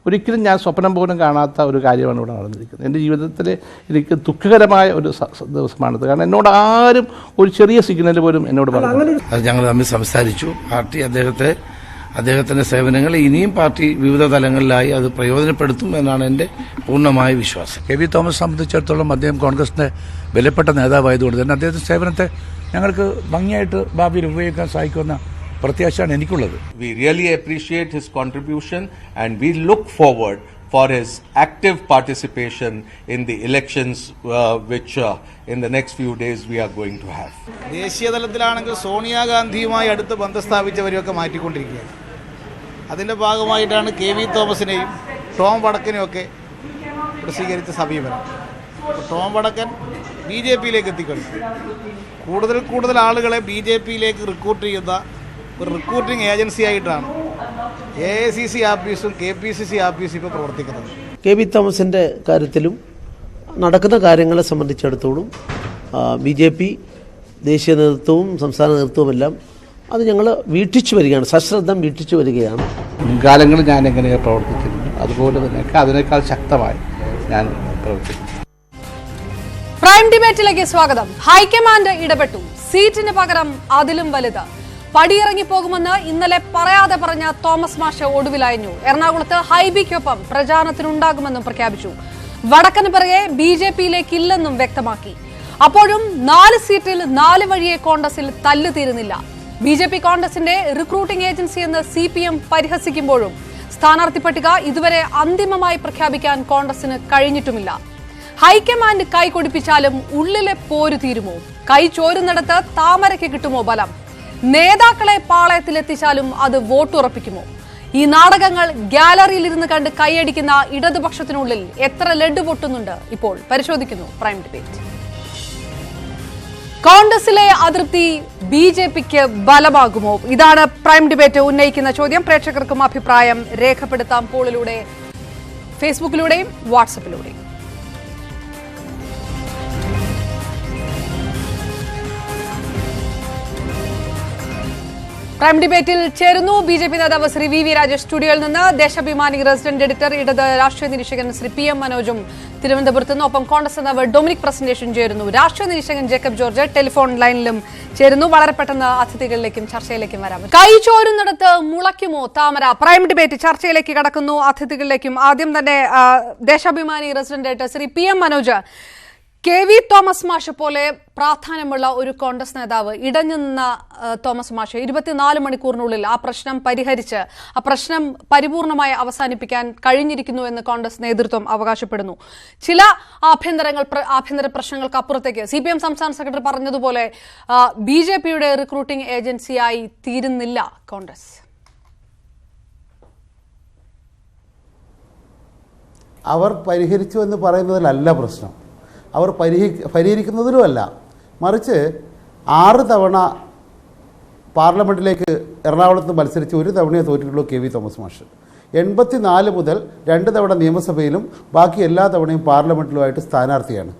ഒരിക്കലും ഞാൻ സ്വപ്നം പോലും കാണാത്ത ഒരു കാര്യമാണ് ഇവിടെ നടന്നിരിക്കുന്നത്. എൻ്റെ ജീവിതത്തിൽ എനിക്ക് ദുഃഖകരമായ ഒരു ദിവസമാണിത്. കാരണം എന്നോട് ആരും ഒരു ചെറിയ സിഗ്നൽ പോലും എന്നോട് പറഞ്ഞു. അത് ഞങ്ങൾ തമ്മിൽ സംസാരിച്ചു. പാർട്ടി അദ്ദേഹത്തിന്റെ സേവനങ്ങൾ ഇനിയും പാർട്ടി വിവിധ തലങ്ങളിലായി അത് പ്രയോജനപ്പെടുത്തും എന്നാണ് എൻ്റെ പൂർണ്ണമായ വിശ്വാസം. കെ വി തോമസ് സംബന്ധിച്ചിടത്തോളം അദ്ദേഹം കോൺഗ്രസിന്റെ വിലപ്പെട്ട നേതാവായതുകൊണ്ട് തന്നെ അദ്ദേഹത്തിന്റെ സേവനത്തെ ഞങ്ങൾക്ക് ഭംഗിയായിട്ട് ഭാവിയിൽ ഉപയോഗിക്കാൻ സാധിക്കുമെന്ന പ്രത്യാശയാണ് എനിക്കുള്ളത്. We really appreciate his contribution and we look forward for his active participation in the elections which in the next few days we are going to have. ദേശീയ തലത്തിലാണെങ്കിൽ സോണിയാഗാന്ധിയുമായി അടുത്ത് ബന്ധം സ്ഥാപിച്ചവരെയൊക്കെ മാറ്റിക്കൊണ്ടിരിക്കുകയാണ്. അതിൻ്റെ ഭാഗമായിട്ടാണ് കെ വി തോമസിനെയും ടോം വടക്കനെയൊക്കെ സ്വീകരിച്ച സമീപനം. ടോം വടക്കൻ B J പിയിലേക്ക് എത്തിക്കഴിഞ്ഞു. കൂടുതൽ ആളുകളെ ബി ജെ പിയിലേക്ക് റിക്രൂട്ട് ചെയ്യുന്ന ഒരു റിക്രൂട്ടിംഗ് ഏജൻസി ആയിട്ടാണ് AICC ആഫീസും KPCC ആഫീസും ഇപ്പോൾ പ്രവർത്തിക്കുന്നത്. കെ വി തോമസിൻ്റെ കാര്യത്തിലും നടക്കുന്ന കാര്യങ്ങളെ സംബന്ധിച്ചിടത്തോളം BJP ദേശീയ നേതൃത്വവും സംസ്ഥാന നേതൃത്വവുമെല്ലാം അത് ഞങ്ങൾ വീക്ഷിച്ചു വരികയാണ്, സശ്രദ്ധം വീക്ഷിച്ചു വരികയാണ്. മുൻകാലങ്ങളിൽ ഞാൻ എങ്ങനെയാണ് പ്രവർത്തിച്ചിരുന്നു അതുപോലെ തന്നെ അതിനേക്കാൾ ശക്തമായി ഞാൻ പ്രവർത്തിക്കുന്നു. പ്രൈം ഡിബേറ്റിലേക്ക് സ്വാഗതം. ഹൈക്കമാൻഡ് ഇടപെട്ടു. സീറ്റിന് പകരം അതിലും വലുത്. പടിയിറങ്ങിപ്പോകുമെന്ന് ഇന്നലെ പറയാതെ പറഞ്ഞ തോമസ് മാഷ് ഒടുവിലയഞ്ഞു. എറണാകുളത്ത് ഹൈബിക്കൊപ്പം പ്രചാരണത്തിനുണ്ടാകുമെന്നും പ്രഖ്യാപിച്ചു. വടക്കന് പിറകെ BJPയിലേക്കില്ലെന്നും വ്യക്തമാക്കി. അപ്പോഴും 4 സീറ്റിൽ 4 വഴിയെ കോൺഗ്രസിൽ തല്ല് തീരുന്നില്ല. BJP കോൺഗ്രസിന്റെ റിക്രൂട്ടിംഗ് ഏജൻസി എന്ന് CPM പരിഹസിക്കുമ്പോഴും സ്ഥാനാർത്ഥി പട്ടിക ഇതുവരെ അന്തിമമായി പ്രഖ്യാപിക്കാൻ കോൺഗ്രസിന് കഴിഞ്ഞിട്ടുമില്ല. ഹൈക്കമാൻഡ് കൈ കൊടുപ്പിച്ചാലും ഉള്ളിലെ പോര് തീരുമോ? കൈ ചോരുന്നിടത്ത് താമരയ്ക്ക് കിട്ടുമോ ബലം? നേതാക്കളെ പാളയത്തിലെത്തിച്ചാലും അത് വോട്ടുറപ്പിക്കുമോ? ഈ നാടകങ്ങൾ ഗാലറിയിൽ ഇരുന്ന് കണ്ട് കൈയടിക്കുന്ന ഇടതുപക്ഷത്തിനുള്ളിൽ എത്ര ലഡ്ഡു പൊട്ടുന്നുണ്ട്? ഇപ്പോൾ പരിശോധിക്കുന്നു പ്രൈം ഡിബേറ്റ്. കോൺഗ്രസിലെ അതൃപ്തി BJPക്ക് ബലമാകുമോ? ഇതാണ് പ്രൈം ഡിബേറ്റ് ഉന്നയിക്കുന്ന ചോദ്യം. പ്രേക്ഷകർക്കും അഭിപ്രായം രേഖപ്പെടുത്താം പോളിലൂടെ, ഫേസ്ബുക്കിലൂടെയും വാട്സപ്പിലൂടെയും. പ്രൈം ഡിബേറ്റിൽ ചേരുന്നു BJP നേതാവ് ശ്രീ VV രാജേഷ് സ്റ്റുഡിയോയിൽ നിന്ന്, ദേശാഭിമാനി റെസിഡന്റ് എഡിറ്റർ ഇടത് രാഷ്ട്രീയ നിരീക്ഷകൻ ശ്രീ PM മനോജും തിരുവനന്തപുരത്ത് നിന്ന്, ഒപ്പം കോൺഗ്രസ് നേതാവ് ഡൊമിനിക് പ്രസന്റേഷൻ ചേരുന്നു. രാഷ്ട്രീയ നിരീക്ഷകൻ ജേക്കബ് ജോർജ് ടെലിഫോൺ ലൈനിലും ചേരുന്നു. വളരെ പെട്ടെന്ന് അതിഥികളിലേക്കും ചർച്ചയിലേക്കും വരാം. കൈ ചോരുന്നിടത്ത് മുളയ്ക്കുമോ താമര? പ്രൈം ഡിബേറ്റ് ചർച്ചയിലേക്ക് കടക്കുന്നു. അതിഥികളിലേക്കും ആദ്യം തന്നെ Deshabhimani resident editor Shri PM Manoj, K V Thomas മാഷ് പോലെ പ്രാധാന്യമുള്ള ഒരു കോൺഗ്രസ് നേതാവ് ഇടഞ്ഞു നിന്ന തോമസ് മാഷ് 24 മണിക്കൂറിനുള്ളിൽ ആ പ്രശ്നം പരിഹരിച്ച് ആ പ്രശ്നം പരിപൂർണമായി അവസാനിപ്പിക്കാൻ കഴിഞ്ഞിരിക്കുന്നു എന്ന് കോൺഗ്രസ് നേതൃത്വം അവകാശപ്പെടുന്നു. ചില ആഭ്യന്തര പ്രശ്നങ്ങൾക്ക് അപ്പുറത്തേക്ക് CPM സംസ്ഥാന സെക്രട്ടറി പറഞ്ഞതുപോലെ BJPയുടെ റിക്രൂട്ടിംഗ് ഏജൻസിയായി തീരുന്നില്ല കോൺഗ്രസ്. അവർ പരിഹരിച്ചു എന്ന് പറയുന്നതിലല്ല പ്രശ്നം, അവർ പരിഹരിക്കുന്നതിലുമല്ല, മറിച്ച് 6 തവണ പാർലമെൻറ്റിലേക്ക് എറണാകുളത്ത് മത്സരിച്ച് 1 തവണയെ തോറ്റിട്ടുള്ളൂ കെ വി തോമസ് മാഷ്. 84 മുതൽ 2 തവണ നിയമസഭയിലും ബാക്കി എല്ലാ തവണയും പാർലമെൻറ്റിലുമായിട്ട് സ്ഥാനാർത്ഥിയാണ്.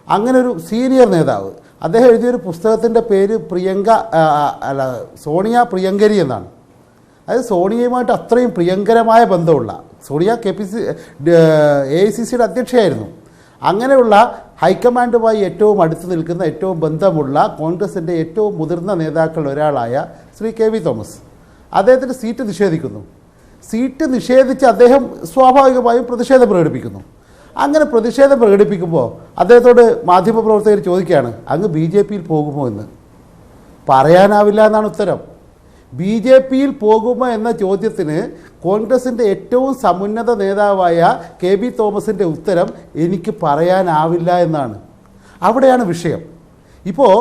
അങ്ങനെ ഒരു സീനിയർ നേതാവ്. അദ്ദേഹം എഴുതിയൊരു പുസ്തകത്തിൻ്റെ പേര് സോണിയ പ്രിയങ്കരി എന്നാണ്. അതായത് സോണിയയുമായിട്ട് അത്രയും പ്രിയങ്കരമായ ബന്ധമുള്ള, സോണിയ AICCയുടെ അധ്യക്ഷയായിരുന്നു. അങ്ങനെയുള്ള ഹൈക്കമാൻഡുമായി ഏറ്റവും അടുത്ത് നിൽക്കുന്ന, ഏറ്റവും ബന്ധമുള്ള കോൺഗ്രസിൻ്റെ ഏറ്റവും മുതിർന്ന നേതാക്കളിൽ ഒരാളായ ശ്രീ കെ വി തോമസ് അദ്ദേഹത്തിൻ്റെ സീറ്റ് നിഷേധിക്കുന്നു. സീറ്റ് നിഷേധിച്ച് അദ്ദേഹം സ്വാഭാവികമായും പ്രതിഷേധം പ്രകടിപ്പിക്കുന്നു. അങ്ങനെ പ്രതിഷേധം പ്രകടിപ്പിക്കുമ്പോൾ അദ്ദേഹത്തോട് മാധ്യമപ്രവർത്തകർ ചോദിക്കുകയാണ്, അങ്ങ് BJPയിൽ പോകുമോ എന്ന്. പറയാനാവില്ല എന്നാണ് ഉത്തരം. BJPയിൽ പോകുമോ എന്ന ചോദ്യത്തിന് കോൺഗ്രസിൻ്റെ ഏറ്റവും സമുന്നത നേതാവായ കെ വി തോമസിൻ്റെ ഉത്തരം എനിക്ക് പറയാനാവില്ല എന്നാണ്. അവിടെയാണ് വിഷയം. ഇപ്പോൾ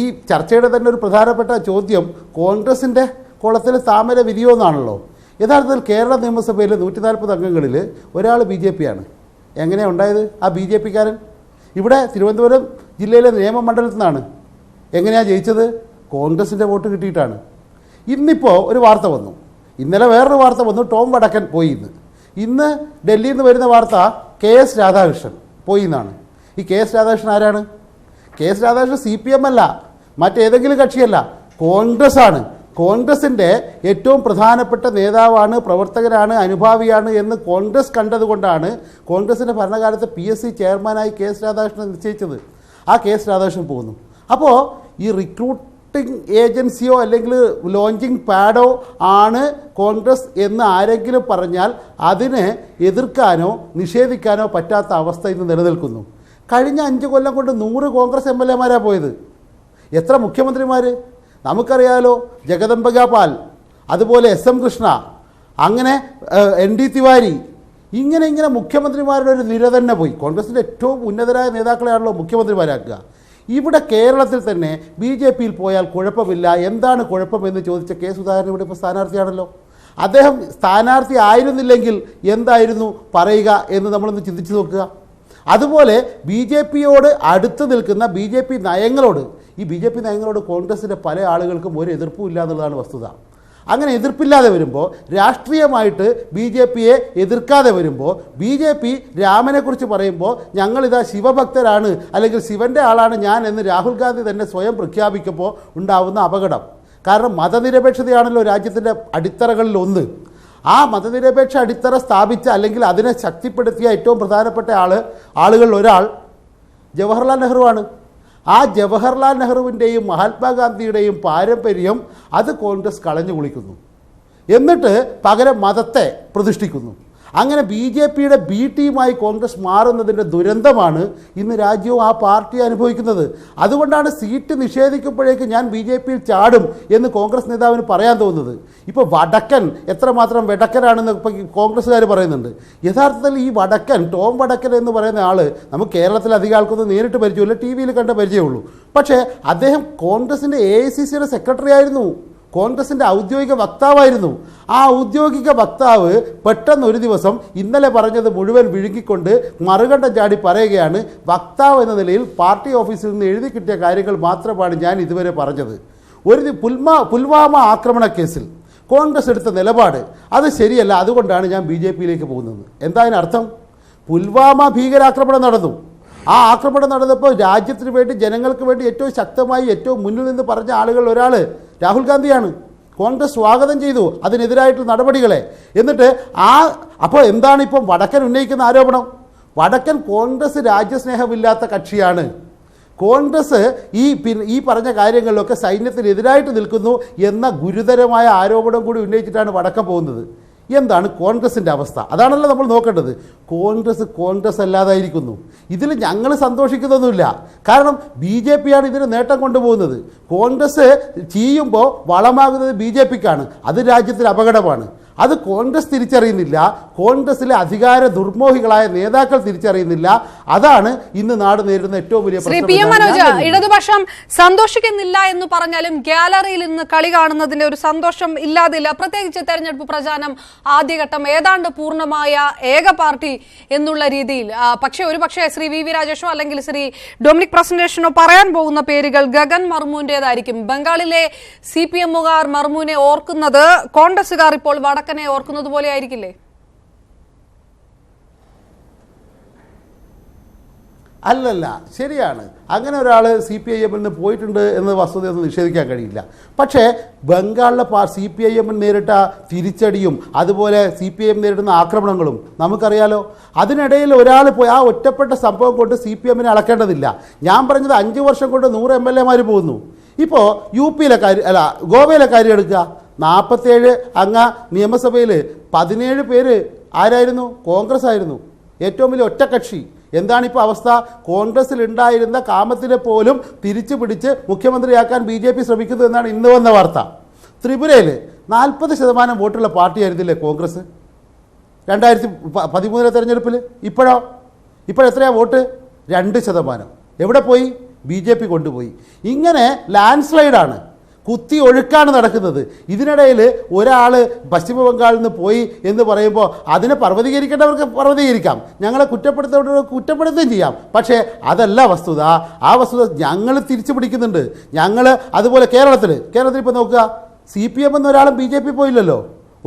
ഈ ചർച്ചയുടെ തന്നെ ഒരു പ്രധാനപ്പെട്ട ചോദ്യം കോൺഗ്രസിൻ്റെ കുളത്തിൽ താമര വിരിയോന്നാണല്ലോ. യഥാർത്ഥത്തിൽ കേരള നിയമസഭയിലെ 140 അംഗങ്ങളിൽ ഒരാൾ BJPയാണ്. എങ്ങനെയാണ് ഉണ്ടായത് ആ BJPക്കാരൻ? ഇവിടെ തിരുവനന്തപുരം ജില്ലയിലെ നിയമമണ്ഡലത്തിൽ നിന്നാണ്. എങ്ങനെയാണ് ജയിച്ചത്? കോൺഗ്രസിൻ്റെ വോട്ട് കിട്ടിയിട്ടാണ്. ഇന്നിപ്പോൾ ഒരു വാർത്ത വന്നു, ഇന്നലെ വേറൊരു വാർത്ത വന്നു, ടോം വടക്കൻ പോയി എന്ന്. ഇന്ന് ഡൽഹിയിൽ നിന്ന് വരുന്ന വാർത്ത KS രാധാകൃഷ്ണൻ പോയി എന്നാണ്. ഈ KS രാധാകൃഷ്ണൻ ആരാണ്? KS രാധാകൃഷ്ണൻ CPM അല്ല, മറ്റേതെങ്കിലും കക്ഷിയല്ല, കോൺഗ്രസ് ആണ്. കോൺഗ്രസിൻ്റെ ഏറ്റവും പ്രധാനപ്പെട്ട നേതാവാണ്, പ്രവർത്തകനാണ്, അനുഭാവിയാണ് എന്ന് കോൺഗ്രസ് കണ്ടതുകൊണ്ടാണ് കോൺഗ്രസിൻ്റെ ഭരണകാലത്ത് PSC ചെയർമാനായി കെ എസ് രാധാകൃഷ്ണൻ നിശ്ചയിച്ചത്. ആ കെ എസ് രാധാകൃഷ്ണൻ പോകുന്നു. അപ്പോൾ ഈ റിക്രൂട്ടിംഗ് ഏജൻസിയോ അല്ലെങ്കിൽ ലോഞ്ചിങ് പാഡോ ആണ് കോൺഗ്രസ് എന്ന് ആരെങ്കിലും പറഞ്ഞാൽ അതിനെ എതിർക്കാനോ നിഷേധിക്കാനോ പറ്റാത്ത അവസ്ഥ ഇന്ന് നിലനിൽക്കുന്നു. കഴിഞ്ഞ 5 കൊല്ലം കൊണ്ട് 100 കോൺഗ്രസ് MLA പോയത്. എത്ര മുഖ്യമന്ത്രിമാർ നമുക്കറിയാലോ. ജഗദംബിക പാൽ, അതുപോലെ SM കൃഷ്ണ, അങ്ങനെ ND തിവാരി, ഇങ്ങനെ മുഖ്യമന്ത്രിമാരുടെ ഒരു നിര തന്നെ പോയി. കോൺഗ്രസിൻ്റെ ഏറ്റവും ഉന്നതരായ നേതാക്കളെയാണല്ലോ മുഖ്യമന്ത്രിമാരാക്കുക. ഇവിടെ കേരളത്തിൽ തന്നെ BJPയിൽ പോയാൽ കുഴപ്പമില്ല, എന്താണ് കുഴപ്പമെന്ന് ചോദിച്ച കെ സുധാകരൻ ഇവിടെ ഇപ്പോൾ സ്ഥാനാർത്ഥിയാണല്ലോ. അദ്ദേഹം സ്ഥാനാർത്ഥി ആയിരുന്നില്ലെങ്കിൽ എന്തായിരുന്നു പറയുക എന്ന് നമ്മളൊന്ന് ചിന്തിച്ച് നോക്കുക. അതുപോലെ BJPയോട് അടുത്ത് നിൽക്കുന്ന BJP നയങ്ങളോട്, ഈ BJP നയങ്ങളോട് കോൺഗ്രസിൻ്റെ പല ആളുകൾക്കും ഒരു എതിർപ്പും ഇല്ല എന്നുള്ളതാണ് വസ്തുത. അങ്ങനെ എതിർപ്പില്ലാതെ വരുമ്പോൾ, രാഷ്ട്രീയമായിട്ട് BJPയെ എതിർക്കാതെ വരുമ്പോൾ, BJP രാമനെക്കുറിച്ച് പറയുമ്പോൾ ഞങ്ങളിതാ ശിവഭക്തരാണ് അല്ലെങ്കിൽ ശിവൻ്റെ ആളാണ് ഞാൻ എന്ന് രാഹുൽ ഗാന്ധി തന്നെ സ്വയം പ്രഖ്യാപിക്കുമ്പോൾ ഉണ്ടാവുന്ന അപകടം. കാരണം മതനിരപേക്ഷതയാണല്ലോ രാജ്യത്തിൻ്റെ അടിത്തറകളിൽ ഒന്ന്. ആ മതനിരപേക്ഷ അടിത്തറ സ്ഥാപിച്ച അല്ലെങ്കിൽ അതിനെ ശക്തിപ്പെടുത്തിയ ഏറ്റവും പ്രധാനപ്പെട്ട ആളുകളിൽ ഒരാൾ ജവഹർലാൽ നെഹ്റുവാണ്. ആ ജവഹർലാൽ നെഹ്റുവിൻ്റെയും മഹാത്മാഗാന്ധിയുടെയും പാരമ്പര്യം അത് കോൺഗ്രസ് കളഞ്ഞു കുളിക്കുന്നു. എന്നിട്ട് പകരം മതത്തെ പ്രതിഷ്ഠിക്കുന്നു. അങ്ങനെ BJPയുടെ B ടീമായി കോൺഗ്രസ് മാറുന്നതിൻ്റെ ദുരന്തമാണ് ഇന്ന് രാജ്യവും ആ പാർട്ടി അനുഭവിക്കുന്നത്. അതുകൊണ്ടാണ് സീറ്റ് നിഷേധിക്കുമ്പോഴേക്ക് ഞാൻ BJPയിൽ ചാടും എന്ന് കോൺഗ്രസ് നേതാവിന് പറയാൻ തോന്നുന്നത്. ഇപ്പോൾ വടക്കൻ എത്രമാത്രം വെടക്കനാണെന്ന് ഇപ്പോൾ കോൺഗ്രസ്സുകാർ പറയുന്നുണ്ട്. യഥാർത്ഥത്തിൽ ഈ വടക്കൻ, ടോം വടക്കൻ എന്ന് പറയുന്ന ആൾ നമുക്ക് കേരളത്തിൽ അധികം ആൾക്കൊന്നും നേരിട്ട് പരിചയമില്ല, TV കണ്ട പരിചയമുള്ളൂ. പക്ഷേ അദ്ദേഹം കോൺഗ്രസിൻ്റെ AICCയുടെ സെക്രട്ടറി ആയിരുന്നു, കോൺഗ്രസിൻ്റെ ഔദ്യോഗിക വക്താവായിരുന്നു. ആ ഔദ്യോഗിക വക്താവ് പെട്ടെന്ന് ഒരു ദിവസം ഇന്നലെ പറഞ്ഞത് മുഴുവൻ വിഴുങ്ങിക്കൊണ്ട് മറുകണ്ഠം ചാടി പറയുകയാണ്, വക്താവ് എന്ന നിലയിൽ പാർട്ടി ഓഫീസിൽ നിന്ന് എഴുതി കിട്ടിയ കാര്യങ്ങൾ മാത്രമാണ് ഞാൻ ഇതുവരെ പറഞ്ഞത്. ഒരു പുൽവാമ ആക്രമണ കേസിൽ കോൺഗ്രസ് എടുത്ത നിലപാട് അത് ശരിയല്ല, അതുകൊണ്ടാണ് ഞാൻ BJPയിലേക്ക് പോകുന്നത്. എന്തായതിനർത്ഥം? പുൽവാമ ഭീകരാക്രമണം നടന്നു. ആ ആക്രമണം നടന്നപ്പോൾ രാജ്യത്തിന് വേണ്ടി, ജനങ്ങൾക്ക് വേണ്ടി ഏറ്റവും ശക്തമായി ഏറ്റവും മുന്നിൽ നിന്ന് പറഞ്ഞ ആളുകൾ ഒരാൾ രാഹുൽ ഗാന്ധിയാണ്. കോൺഗ്രസ് സ്വാഗതം ചെയ്തു അതിനെതിരായിട്ടുള്ള നടപടികളെ. എന്നിട്ട് അപ്പോൾ എന്താണ് ഇപ്പം വടക്കൻ ഉന്നയിക്കുന്ന ആരോപണം? വടക്കൻ കോൺഗ്രസ് രാജ്യസ്നേഹമില്ലാത്ത കക്ഷിയാണ്. കോൺഗ്രസ് ഈ പറഞ്ഞ കാര്യങ്ങളിലൊക്കെ സൈന്യത്തിനെതിരായിട്ട് നിൽക്കുന്നു എന്ന ഗുരുതരമായ ആരോപണം കൂടി ഉന്നയിച്ചിട്ടാണ് വടക്കൻ പോകുന്നത്. എന്താണ് കോൺഗ്രസിൻ്റെ അവസ്ഥ? അതാണല്ലോ നമ്മൾ നോക്കേണ്ടത്. കോൺഗ്രസ് അല്ലാതായിരിക്കുന്നു. ഇതിൽ ഞങ്ങൾ സന്തോഷിക്കുന്നൊന്നുമില്ല. കാരണം BJPയാണ് ഇതിന് നേട്ടം കൊണ്ടുപോകുന്നത്. കോൺഗ്രസ് ചെയ്യുമ്പോൾ വളമാകുന്നത് BJPക്കാണ്. അത് രാജ്യത്തിന് അപകടമാണ്. അത് കോൺഗ്രസ് തിരിച്ചറിയുന്നില്ല. കോൺഗ്രസിലെ അധികാര ദുർമോഹികളായ നേതാക്കൾ തിരിച്ചറിയുന്നില്ല. അതാണ് ഇന്ന് നാട് നേരിടുന്ന ഏറ്റവും വലിയ പ്രശ്നം. ഇടതുപക്ഷം സന്തോഷിക്കുന്നില്ല എന്ന് പറഞ്ഞാലും ഗാലറിയിൽ നിന്ന് കളി കാണുന്നതിന്റെ ഒരു സന്തോഷം ഇല്ലാതില്ല. പ്രത്യേകിച്ച് തെരഞ്ഞെടുപ്പ് പ്രചാരണം ആദ്യഘട്ടം ഏതാണ്ട് പൂർണ്ണമായ ഏക പാർട്ടി എന്നുള്ള രീതിയിൽ. പക്ഷേ ശ്രീ VV രാജേഷോ അല്ലെങ്കിൽ ശ്രീ ഡൊമിനിക് പ്രസന്റേഷനോ പറയാൻ പോകുന്ന പേരുകൾ ഗഗൻ മർമുവിന്റേതായിരിക്കും. ബംഗാളിലെ CPMകാർ മർമുവിനെ ഓർക്കുന്നത് കോൺഗ്രസുകാർ ഇപ്പോൾ വടക്കനെ ഓർക്കുന്നത് പോലെ ആയിരിക്കില്ലേ? അല്ലല്ല, ശരിയാണ്. അങ്ങനെ ഒരാൾ CPIM നിന്ന് പോയിട്ടുണ്ട് എന്ന വസ്തുതയൊന്നും നിഷേധിക്കാൻ കഴിയില്ല. പക്ഷേ ബംഗാളിലെ CPIM നേരിട്ട തിരിച്ചടിയും അതുപോലെ CPIM നേരിടുന്ന ആക്രമണങ്ങളും നമുക്കറിയാലോ. അതിനിടയിൽ ഒരാൾ പോയി ആ ഒറ്റപ്പെട്ട സംഭവം കൊണ്ട് CPIM അളക്കേണ്ടതില്ല. ഞാൻ പറഞ്ഞത് 5 വർഷം കൊണ്ട് 100 MLA പോകുന്നു. ഇപ്പോൾ UPയിലെ കാര്യം, ഗോവയിലെ കാര്യം എടുക്കുക. 47 അംഗ നിയമസഭയിൽ 17 പേര് ആരായിരുന്നു? കോൺഗ്രസ് ആയിരുന്നു. ഏറ്റവും വലിയ ഒറ്റക്കക്ഷി. എന്താണിപ്പോൾ അവസ്ഥ? കോൺഗ്രസിൽ ഉണ്ടായിരുന്ന കാമത്തിനെ പോലും തിരിച്ചു പിടിച്ച് മുഖ്യമന്ത്രിയാക്കാൻ BJP ശ്രമിക്കുന്നു എന്നാണ് ഇന്ന് വന്ന വാർത്ത. ത്രിപുരയിൽ 40% വോട്ടുള്ള പാർട്ടിയായിരുന്നില്ലേ കോൺഗ്രസ് 2013 തെരഞ്ഞെടുപ്പിൽ? ഇപ്പോഴെത്രയാണ് വോട്ട്? 2%. എവിടെ പോയി? BJP കൊണ്ടുപോയി. ഇങ്ങനെ ലാൻഡ് സ്ലൈഡാണ്, കുത്തി ഒഴുക്കാണ് നടക്കുന്നത്. ഇതിനിടയിൽ ഒരാൾ പശ്ചിമ ബംഗാളിൽ നിന്ന് പോയി എന്ന് പറയുമ്പോൾ അതിനെ പർവ്വതീകരിക്കേണ്ടവർക്ക് പർവ്വതീകരിക്കാം, ഞങ്ങളെ കുറ്റപ്പെടുത്തേണ്ടവർക്ക് കുറ്റപ്പെടുത്തുകയും ചെയ്യാം. പക്ഷേ അതല്ല വസ്തുത. ആ വസ്തുത ഞങ്ങൾ തിരിച്ചു പിടിക്കുന്നുണ്ട്. ഞങ്ങൾ അതുപോലെ കേരളത്തിൽ ഇപ്പോൾ നോക്കുക, CPM എന്നൊരാളും BJP പോയില്ലല്ലോ,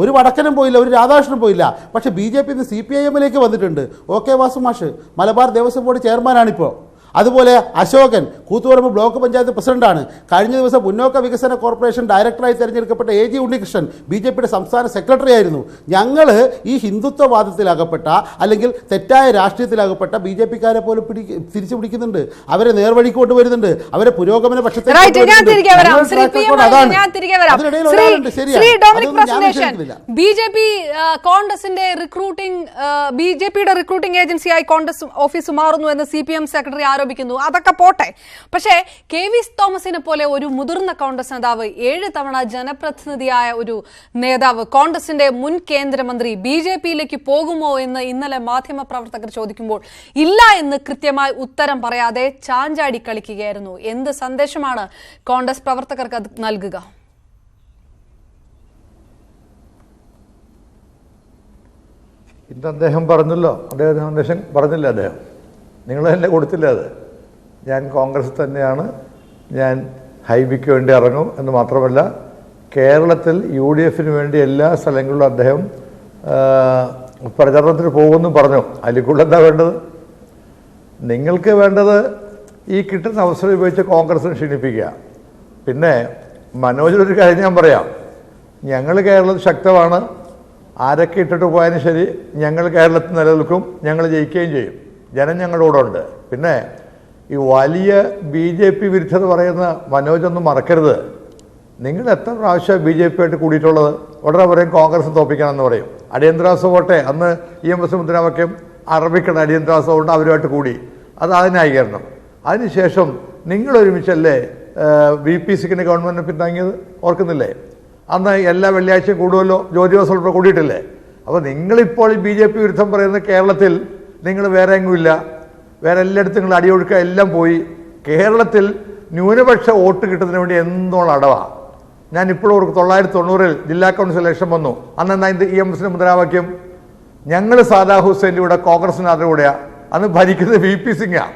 ഒരു വടക്കനും പോയില്ല, ഒരു രാധാകൃഷ്ണനും പോയില്ല. പക്ഷേ BJP CPIMലേക്ക് വന്നിട്ടുണ്ട്. OK വാസു മാഷ് മലബാർ ദേവസ്വം ബോർഡ് ചെയർമാനാണിപ്പോൾ. അതുപോലെ അശോകൻ കൂത്തുപറമ്പ് ബ്ലോക്ക് പഞ്ചായത്ത് പ്രസിഡന്റാണ്. കഴിഞ്ഞ ദിവസം മുന്നോക്ക വികസന കോർപ്പറേഷൻ ഡയറക്ടറായി തിരഞ്ഞെടുക്കപ്പെട്ട AG ഉണ്ണികൃഷ്ണൻ BJPയുടെ സംസ്ഥാന സെക്രട്ടറി ആയിരുന്നു. ഞങ്ങൾ ഈ ഹിന്ദുത്വവാദത്തിലകപ്പെട്ട അല്ലെങ്കിൽ തെറ്റായ രാഷ്ട്രീയത്തിലകപ്പെട്ട BJPക്കാരെ പോലും തിരിച്ചു പിടിക്കുന്നുണ്ട്, അവരെ നേർവഴിക്ക് കൊണ്ടുവരുന്നുണ്ട്, അവരെ പുരോഗമന പക്ഷത്തെ BJPയുടെ റിക്രൂട്ടിംഗ് ഏജൻസിയായി കോൺഗ്രസ് ഓഫീസ് മാറുന്നു എന്ന് CPM സെക്രട്ടറി ആരോപിക്കുന്നു. അതൊക്കെ പോട്ടെ, പക്ഷേ KV തോമസിനെ പോലെ ഒരു മുതിർന്ന കോൺഗ്രസ് നേതാവ്, 7 തവണ ജനപ്രതിനിധിയായ ഒരു നേതാവ്, കോൺഗ്രസിന്റെ മുൻ കേന്ദ്രമന്ത്രി BJPയിലേക്ക് പോകുമോ എന്ന് ഇന്നലെ മാധ്യമപ്രവർത്തകർ ചോദിക്കുമ്പോൾ ഇല്ല എന്ന് കൃത്യമായി ഉത്തരം പറയാതെ ചാഞ്ചാടി കളിക്കുകയായിരുന്നു. എന്ത് സന്ദേശമാണ് കോൺഗ്രസ് പ്രവർത്തകർക്ക് അത് നൽകുക? ഇന്ന് അദ്ദേഹം പറഞ്ഞല്ലോ, അദ്ദേഹം സന്ദേശം പറഞ്ഞില്ല, അദ്ദേഹം നിങ്ങൾ തന്നെ കൊടുത്തില്ല. അത് ഞാൻ കോൺഗ്രസ് തന്നെയാണ്, ഞാൻ ഹൈബിക്ക് വേണ്ടി ഇറങ്ങും എന്ന് മാത്രമല്ല കേരളത്തിൽ UDFന് വേണ്ടി എല്ലാ സ്ഥലങ്ങളിലും അദ്ദേഹം പ്രചരണത്തിന് പോകുമെന്നും പറഞ്ഞു. അതിലേക്കുള്ള എന്താ വേണ്ടത്? നിങ്ങൾക്ക് വേണ്ടത് ഈ കിട്ടുന്ന അവസരം ഉപയോഗിച്ച് കോൺഗ്രസിനെ ക്ഷീണിപ്പിക്കുക. പിന്നെ മനോജിനൊരു കാര്യം ഞാൻ പറയാം, ഞങ്ങൾ കേരളത്തിൽ ശക്തമാണ്, ആരൊക്കെ ഇട്ടിട്ട് പോയാലും ശരി ഞങ്ങൾ കേരളത്തിൽ നിലനിൽക്കും, ഞങ്ങൾ ജയിക്കുകയും ചെയ്യും, ജനം ഞങ്ങളുടെ കൂടെ ഉണ്ട്. പിന്നെ ഈ വലിയ BJP വിരുദ്ധത പറയുന്ന മനോജൊന്നും മറക്കരുത്. നിങ്ങൾ എത്ര പ്രാവശ്യം BJP ആയിട്ട് കൂടിയിട്ടുള്ളത്? ഉടനെ പറയും കോൺഗ്രസ് തോപ്പിക്കണമെന്ന് പറയും. അടിയന്തരാവസ്ഥ പോട്ടെ, അന്ന് EMS മുദ്രാവാക്യം അറബിക്കട അടിയന്തരാവസ്ഥ കൊണ്ട് അവരുമായിട്ട് കൂടി, അത് അതിനായിക്കണം. അതിനുശേഷം നിങ്ങൾ ഒരുമിച്ചല്ലേ VP-സിക്കിൻ്റെ ഗവൺമെൻറ്റിനെ പിന്താങ്ങിയത്, ഓർക്കുന്നില്ലേ? അന്ന് എല്ലാ വെള്ളിയാഴ്ചയും കൂടുമല്ലോ, ജ്യോതി ബസ് ഉൾപ്പെടെ കൂടിയിട്ടില്ലേ? അപ്പോൾ നിങ്ങളിപ്പോൾ ഈ BJP വിരുദ്ധം പറയുന്ന കേരളത്തിൽ നിങ്ങൾ വേറെ എങ്ങുമില്ല, വേറെ എല്ലായിടത്തും നിങ്ങൾ അടിയൊഴുക്കുക എല്ലാം പോയി. കേരളത്തിൽ ന്യൂനപക്ഷ വോട്ട് കിട്ടുന്നതിന് വേണ്ടി എന്നുള്ള അടവാണ്. ഞാനിപ്പോഴും 990 ജില്ലാ കൗൺസിൽ ഇലക്ഷൻ വന്നു. അന്ന് എന്താ EMSന്റെ മുദ്രാവാക്യം? ഞങ്ങൾ സാദാ ഹുസൈൻ്റെ കൂടെ കോൺഗ്രസിന് കൂടെയാണ്. അന്ന് ഭരിക്കുന്നത് VP സിംഗാണ്.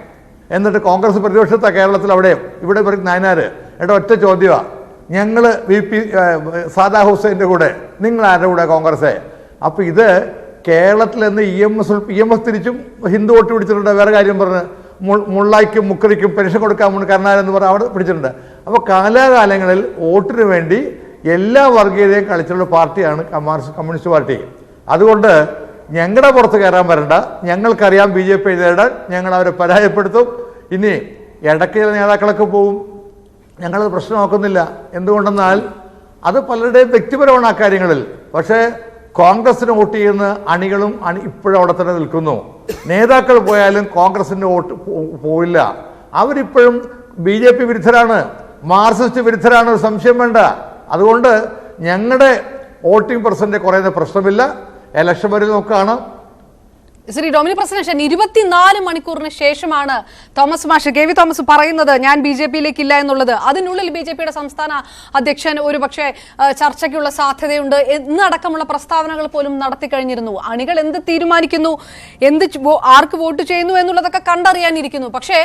എന്നിട്ട് കോൺഗ്രസ് പ്രതിപക്ഷത്താണ് കേരളത്തിൽ, അവിടെയും ഇവിടെ നായനാർ. എന്നിട്ട് ഒറ്റ ചോദ്യമാണ്, ഞങ്ങൾ സാദാ ഹുസൈൻ്റെ കൂടെ, നിങ്ങൾ ആരുടെ കൂടെ കോൺഗ്രസ്? അപ്പോൾ ഇത് കേരളത്തിൽ നിന്ന് EMS തിരിച്ചും ഹിന്ദു വോട്ട് പിടിച്ചിട്ടുണ്ട്. വേറെ കാര്യം പറഞ്ഞ് മുള്ളായിക്കും മുക്കറിക്കും പെൻഷൻ കൊടുക്കാൻ മുൻ കർണാലെന്ന് പറഞ്ഞ് അവിടെ പിടിച്ചിട്ടുണ്ട്. അപ്പോൾ കാലാകാലങ്ങളിൽ വോട്ടിന് വേണ്ടി എല്ലാ വർഗീയതയും കളിച്ചുള്ള പാർട്ടിയാണ് കമ്മ്യൂണിസ്റ്റ് പാർട്ടി. അതുകൊണ്ട് ഞങ്ങളുടെ പുറത്ത് കയറാൻ വരണ്ട, ഞങ്ങൾക്കറിയാം BJP നേടാൻ, ഞങ്ങൾ അവരെ പരാജയപ്പെടുത്തും. ഇനി ഇടയ്ക്ക് ചില നേതാക്കളൊക്കെ പോവും, ഞങ്ങളത് പ്രശ്നമാക്കുന്നില്ല. എന്തുകൊണ്ടെന്നാൽ അത് പലരുടെയും വ്യക്തിപരമാണ് ആ കാര്യങ്ങളിൽ. പക്ഷേ കോൺഗ്രസിന് വോട്ട് ചെയ്യുന്ന അണികളും ഇപ്പോഴും അവിടെ തന്നെ നിൽക്കുന്നു. നേതാക്കൾ പോയാലും കോൺഗ്രസിൻ്റെ വോട്ട് പോയില്ല. അവരിപ്പോഴും BJP വിരുദ്ധരാണ്, മാർക്സിസ്റ്റ് വിരുദ്ധരാണ്, ഒരു സംശയം വേണ്ട. അതുകൊണ്ട് ഞങ്ങളുടെ വോട്ടിംഗ് പെർസെൻറ്റ് കുറയുന്ന പ്രശ്നമില്ല. ഇലക്ഷൻ വരെ നോക്കുകയാണ്. ശ്രീ ഡൊമിനിക് പ്രസന്നേഷൻ, 24 മണിക്കൂറിന് ശേഷമാണ് KV തോമസ് പറയുന്നത് ഞാൻ BJPയിലേക്ക് ഇല്ല എന്നുള്ളത്. അതിനുള്ളിൽ BJPയുടെ സംസ്ഥാന അധ്യക്ഷൻ ഒരുപക്ഷെ ചർച്ചയ്ക്കുള്ള സാധ്യതയുണ്ട് എന്നടക്കമുള്ള പ്രസ്താവനകൾ പോലും നടത്തി കഴിഞ്ഞിരുന്നു. അണികൾ എന്ത് തീരുമാനിക്കുന്നു, ആർക്ക് വോട്ട് ചെയ്യുന്നു എന്നുള്ളതൊക്കെ കണ്ടറിയാനിരിക്കുന്നു. പക്ഷേ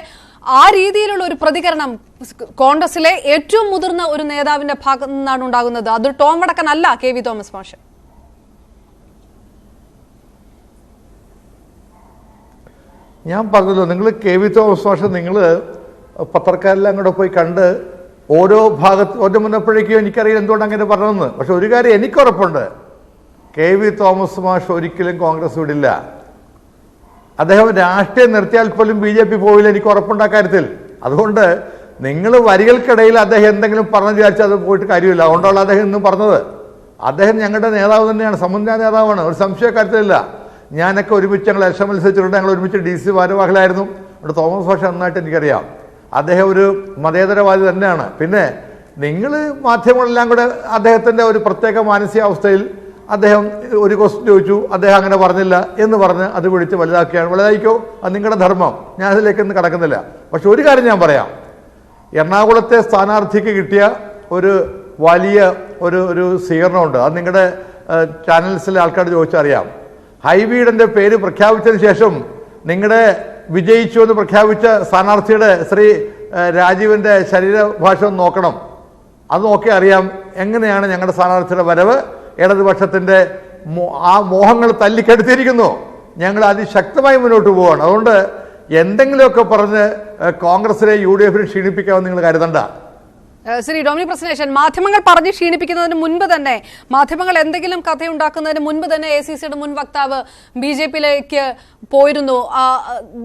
ആ രീതിയിലുള്ള ഒരു പ്രതികരണം കോൺഗ്രസിലെ ഏറ്റവും മുതിർന്ന ഒരു നേതാവിന്റെ ഭാഗത്തു നിന്നാണ് ഉണ്ടാകുന്നത്. അത് ടോം വടക്കനല്ല, KV തോമസ് മാഷ്. ഞാൻ പറഞ്ഞല്ലോ, നിങ്ങൾ KV തോമസ് മാഷ് നിങ്ങൾ പത്രക്കാരെല്ലാം കൂടെ പോയി കണ്ട് ഓരോ ഭാഗത്ത് ഒറ്റ മുന്നപ്പോഴേക്കും എനിക്കറിയില്ല എന്തുകൊണ്ട് അങ്ങനെ പറഞ്ഞതെന്ന്. പക്ഷെ ഒരു കാര്യം എനിക്കുറപ്പുണ്ട്, KV തോമസ് മാഷ് ഒരിക്കലും കോൺഗ്രസ് വിടില്ല. അദ്ദേഹം രാഷ്ട്രീയം നിർത്തിയാൽ പോലും BJP പോവില്ല, എനിക്ക് ഉറപ്പുണ്ട് ആ കാര്യത്തിൽ. അതുകൊണ്ട് നിങ്ങൾ വരികൾക്കിടയിൽ അദ്ദേഹം എന്തെങ്കിലും പറഞ്ഞു വിചാരിച്ചാൽ അത് പോയിട്ട് കാര്യമില്ല. അതുകൊണ്ടാണ് അദ്ദേഹം ഇന്നും പറഞ്ഞത്. അദ്ദേഹം ഞങ്ങളുടെ നേതാവ് തന്നെയാണ്, സമുന്നത നേതാവാണ്, ഒരു സംശയ കാര്യത്തിലില്ല. ഞാനൊക്കെ ഒരുമിച്ച് ഞങ്ങൾ ഇലക്ഷൻ മത്സരിച്ചിട്ടുണ്ട്, ഞങ്ങൾ ഒരുമിച്ച് DC ഭാരവാഹികളായിരുന്നു. ഇവിടെ തോമസ് മാഷ് നന്നായിട്ട് എനിക്കറിയാം, അദ്ദേഹം ഒരു മതേതരവാദി തന്നെയാണ്. പിന്നെ നിങ്ങൾ മാധ്യമങ്ങളെല്ലാം കൂടെ അദ്ദേഹത്തിൻ്റെ ഒരു പ്രത്യേക മാനസികാവസ്ഥയിൽ അദ്ദേഹം ഒരു ക്വസ്റ്റ്യൻ ചോദിച്ചു, അദ്ദേഹം അങ്ങനെ പറഞ്ഞില്ല എന്ന് പറഞ്ഞ് അത് വിളിച്ച് വലുതാക്കിയാണ്. വലുതായിക്കോ, അത് നിങ്ങളുടെ ധർമ്മം, ഞാൻ അതിലേക്കൊന്നും കടക്കുന്നില്ല. പക്ഷെ ഒരു കാര്യം ഞാൻ പറയാം, എറണാകുളത്തെ സ്ഥാനാർത്ഥിക്ക് കിട്ടിയ ഒരു വലിയ ഒരു സ്വീകരണമുണ്ട്. അത് നിങ്ങളുടെ ചാനൽസിലെ ആൾക്കാർ ചോദിച്ചറിയാം. ഹൈബീഡന്റെ പേര് പ്രഖ്യാപിച്ചതിന് ശേഷം നിങ്ങളുടെ വിജയിച്ചു എന്ന് പ്രഖ്യാപിച്ച സ്ഥാനാർത്ഥിയുടെ ശ്രീ രാജീവിൻ്റെ ശരീരഭാഷ ഒന്ന് നോക്കണം. അത് നോക്കി അറിയാം എങ്ങനെയാണ് ഞങ്ങളുടെ സ്ഥാനാർത്ഥിയുടെ വരവ് ഇടതുപക്ഷത്തിൻ്റെ ആ മോഹങ്ങൾ തല്ലിക്കെടുത്തിരിക്കുന്നു. ഞങ്ങൾ അതിശക്തമായി മുന്നോട്ട് പോവുകയാണ്. അതുകൊണ്ട് എന്തെങ്കിലുമൊക്കെ പറഞ്ഞ് കോൺഗ്രസിനെ UDF-നെ ക്ഷീണിപ്പിക്കാമെന്ന് നിങ്ങൾ കരുതണ്ട. ശ്രീ ഡൊമിനിക് പ്രസന്നേഷൻ, മാധ്യമങ്ങൾ പറഞ്ഞ് ക്ഷീണിപ്പിക്കുന്നതിന് മുൻപ് തന്നെ, മാധ്യമങ്ങൾ എന്തെങ്കിലും കഥയുണ്ടാക്കുന്നതിന് മുൻപ് തന്നെ ACCയുടെ മുൻ വക്താവ് BJP-യിലേക്ക് പോയിരുന്നു.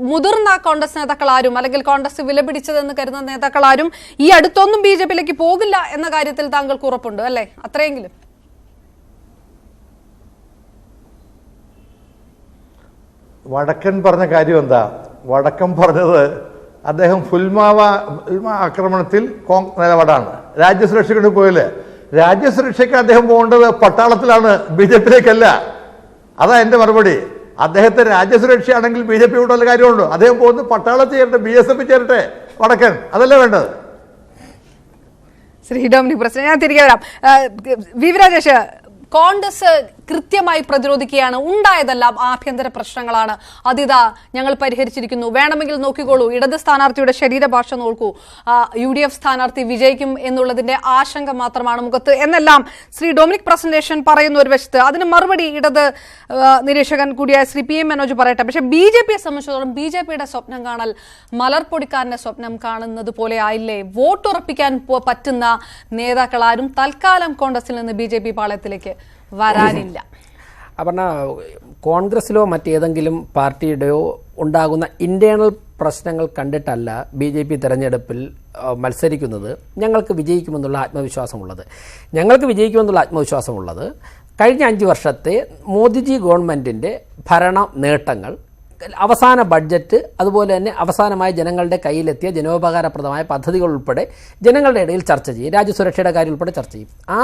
മുതിർന്ന കോൺഗ്രസ് നേതാക്കൾ ആരും, അല്ലെങ്കിൽ കോൺഗ്രസ് വിലപിടിച്ചതെന്ന് കരുതുന്ന നേതാക്കൾ ആരും ഈ അടുത്തൊന്നും BJP-യിലേക്ക് പോകില്ല എന്ന കാര്യത്തിൽ താങ്കൾക്ക് ഉറപ്പുണ്ട് അല്ലേ? അത്രയെങ്കിലും വടക്കൻ പറഞ്ഞ കാര്യം എന്താ? വടക്കൻ പറഞ്ഞത് അദ്ദേഹം പുൽവാമ ആക്രമണത്തിൽ നിലപാടാണ്. രാജ്യസുരക്ഷയ്ക്ക് പോയില്ലേ? രാജ്യസുരക്ഷയ്ക്ക് അദ്ദേഹം പോകേണ്ടത് പട്ടാളത്തിലാണ്, BJP-യിലേക്കല്ല. അതാ എൻ്റെ മറുപടി. അദ്ദേഹത്തെ രാജ്യസുരക്ഷയാണെങ്കിൽ BJP വിട്ടുള്ള കാര്യമുണ്ടോ? അദ്ദേഹം പോകുന്നത് പട്ടാളത്തിൽ ചേരട്ടെ, BSF ചേരട്ടെ വടക്കൻ, അതല്ലേ വേണ്ടത്. ശ്രീ ഡൊമിനിക് പ്രസന്നേഷൻ, ഞാൻ തിരികെ വരാം. വി രാജേഷ്, കോൺഗ്രസ് കൃത്യമായി പ്രതിരോധിക്കുകയാണ്. ഉണ്ടായതെല്ലാം ആഭ്യന്തര പ്രശ്നങ്ങളാണ്, അതിതാ ഞങ്ങൾ പരിഹരിച്ചിരിക്കുന്നു, വേണമെങ്കിൽ നോക്കിക്കോളൂ, ഇടത് സ്ഥാനാർത്ഥിയുടെ ശരീരഭാഷ നോക്കൂ, UDF സ്ഥാനാർത്ഥി വിജയിക്കും എന്നുള്ളതിന്റെ ആശങ്ക മാത്രമാണ് മുഖത്ത് എന്നെല്ലാം ശ്രീ ഡൊമിനിക് പ്രസന്നേഷൻ പറയുന്ന ഒരു വശത്ത്, അതിന് മറുപടി ഇടത് നിരീക്ഷകൻ കൂടിയായ ശ്രീ PM മനോജ് പറയട്ടെ. പക്ഷേ BJP-യെ സംബന്ധിച്ചിടത്തോളം BJP-യുടെ സ്വപ്നം കാണൽ മലർപ്പൊടിക്കാരന്റെ സ്വപ്നം കാണുന്നത് പോലെ ആയില്ലേ? വോട്ടുറപ്പിക്കാൻ പറ്റുന്ന നേതാക്കൾ ആരും തൽക്കാലം കോൺഗ്രസിൽ നിന്ന് BJP പാളയത്തിലേക്ക് വരാനില്ല. അപർണ, കോൺഗ്രസിലോ മറ്റേതെങ്കിലും പാർട്ടിയുടെയോ ഉണ്ടാകുന്ന ഇന്റേണൽ പ്രശ്നങ്ങൾ കണ്ടിട്ടല്ല BJP തെരഞ്ഞെടുപ്പിൽ മത്സരിക്കുന്നത്. ഞങ്ങൾക്ക് വിജയിക്കുമെന്നുള്ള ആത്മവിശ്വാസമുള്ളത് കഴിഞ്ഞ 5 വർഷത്തെ മോദിജി ഗവൺമെൻറ്റിൻ്റെ ഭരണ നേട്ടങ്ങൾ, അവസാന ബഡ്ജറ്റ്, അതുപോലെ തന്നെ അവസാനമായി ജനങ്ങളുടെ കയ്യിലെത്തിയ ജനോപകാരപ്രദമായ പദ്ധതികൾ ഉൾപ്പെടെ ജനങ്ങളുടെ ഇടയിൽ ചർച്ച ചെയ്യും, രാജ്യസുരക്ഷയുടെ കാര്യം ഉൾപ്പെടെ ചർച്ച ചെയ്യും. ആ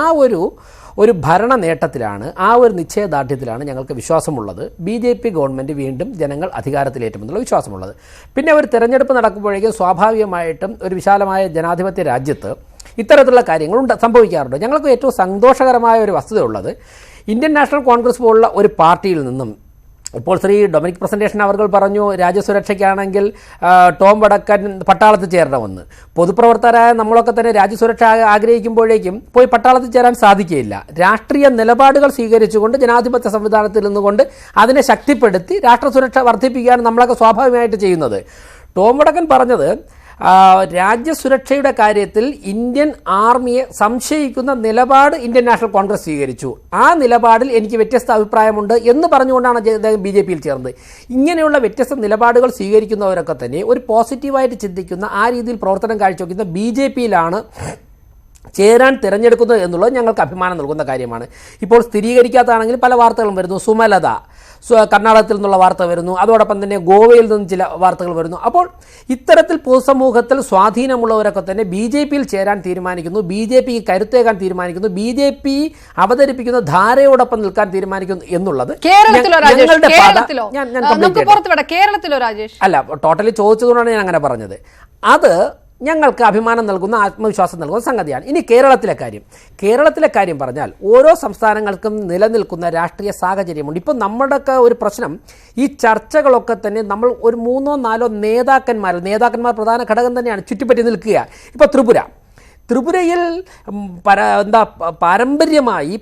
ഒരു ഭരണ നേട്ടത്തിലാണ്, ആ ഒരു നിശ്ചയദാർഢ്യത്തിലാണ് ഞങ്ങൾക്ക് വിശ്വാസമുള്ളത്. BJP ഗവൺമെൻറ് വീണ്ടും ജനങ്ങൾ അധികാരത്തിലേറ്റുമെന്നുള്ള വിശ്വാസമുള്ളത്. പിന്നെ ഒരു തെരഞ്ഞെടുപ്പ് നടക്കുമ്പോഴേക്കും സ്വാഭാവികമായിട്ടും ഒരു വിശാലമായ ജനാധിപത്യ രാജ്യത്ത് ഇത്തരത്തിലുള്ള കാര്യങ്ങൾ സംഭവിക്കാറുണ്ട്. ഞങ്ങൾക്ക് ഏറ്റവും സന്തോഷകരമായ ഒരു വസ്തുതയുള്ളത്, ഇന്ത്യൻ നാഷണൽ കോൺഗ്രസ് പോലുള്ള ഒരു പാർട്ടിയിൽ നിന്നും ഇപ്പോൾ ശ്രീ ഡൊമിനിക് പ്രസന്നേഷൻ അവർ പറഞ്ഞു രാജ്യസുരക്ഷയ്ക്കാണെങ്കിൽ ടോം വടക്കൻ പട്ടാളത്തിൽ ചേരണമെന്ന്. പൊതുപ്രവർത്തകരായ നമ്മളൊക്കെ തന്നെ രാജ്യസുരക്ഷ ആഗ്രഹിക്കുമ്പോഴേക്കും പോയി പട്ടാളത്തിൽ ചേരാൻ സാധിക്കുകയില്ല. രാഷ്ട്രീയ നിലപാടുകൾ സ്വീകരിച്ചുകൊണ്ട് ജനാധിപത്യ സംവിധാനത്തിൽ നിന്നുകൊണ്ട് അതിനെ ശക്തിപ്പെടുത്തി രാഷ്ട്രസുരക്ഷ വർദ്ധിപ്പിക്കുകയാണ് നമ്മളൊക്കെ സ്വാഭാവികമായിട്ട് ചെയ്യുന്നത്. ടോം വടക്കൻ പറഞ്ഞത് രാജ്യസുരക്ഷയുടെ കാര്യത്തിൽ ഇന്ത്യൻ ആർമിയെ സംശയിക്കുന്ന നിലപാട് ഇന്ത്യൻ നാഷണൽ കോൺഗ്രസ് സ്വീകരിച്ചു. ആ നിലപാടിൽ എനിക്ക് വ്യത്യസ്ത അഭിപ്രായമുണ്ട് എന്ന് പറഞ്ഞുകൊണ്ടാണ് അദ്ദേഹം BJP-യിൽ ചേർന്നത്. ഇങ്ങനെയുള്ള വ്യത്യസ്ത നിലപാടുകൾ സ്വീകരിക്കുന്നവരൊക്കെ തന്നെ ഒരു പോസിറ്റീവായിട്ട് ചിന്തിക്കുന്ന, ആ രീതിയിൽ പ്രവർത്തനം കാഴ്ചവെക്കുന്ന BJP-യിലാണ് ചേരാൻ തിരഞ്ഞെടുക്കുന്നത് എന്നുള്ളത് ഞങ്ങൾക്ക് അഭിമാനം നൽകുന്ന കാര്യമാണ്. ഇപ്പോൾ സ്ഥിരീകരിക്കാത്തതാണെങ്കിൽ പല വാർത്തകളും വരുന്നു. സുമലത കർണാടകത്തിൽ നിന്നുള്ള വാർത്ത വരുന്നു, അതോടൊപ്പം തന്നെ ഗോവയിൽ നിന്നും ചില വാർത്തകൾ വരുന്നു. അപ്പോൾ ഇത്തരത്തിൽ പൊതുസമൂഹത്തിൽ സ്വാധീനമുള്ളവരൊക്കെ തന്നെ BJP-യിൽ ചേരാൻ തീരുമാനിക്കുന്നു, BJP-ക്ക് കരുത്തേകാൻ തീരുമാനിക്കുന്നു, BJP അവതരിപ്പിക്കുന്ന ധാരയോടൊപ്പം നിൽക്കാൻ തീരുമാനിക്കുന്നു എന്നുള്ളത് അല്ല, ടോട്ടലി ചോദിച്ചതുകൊണ്ടാണ് ഞാൻ അങ്ങനെ പറഞ്ഞത്. അത് ഞങ്ങൾക്ക് അഭിമാനം നൽകുന്ന, ആത്മവിശ്വാസം നൽകുന്ന സംഗതിയാണ്. ഇനി കേരളത്തിലെ കാര്യം പറഞ്ഞാൽ ഓരോ സംസ്ഥാനങ്ങൾക്കും നിലനിൽക്കുന്ന രാഷ്ട്രീയ സാഹചര്യമുണ്ട്. ഇപ്പം നമ്മുടെയൊക്കെ ഒരു പ്രശ്നം, ഈ ചർച്ചകളൊക്കെ തന്നെ നമ്മൾ ഒരു 3-4 നേതാക്കന്മാർ പ്രധാന ഘടകം തന്നെയാണ് ചുറ്റിപ്പറ്റി നിൽക്കുക. ഇപ്പോൾ ത്രിപുരയിൽ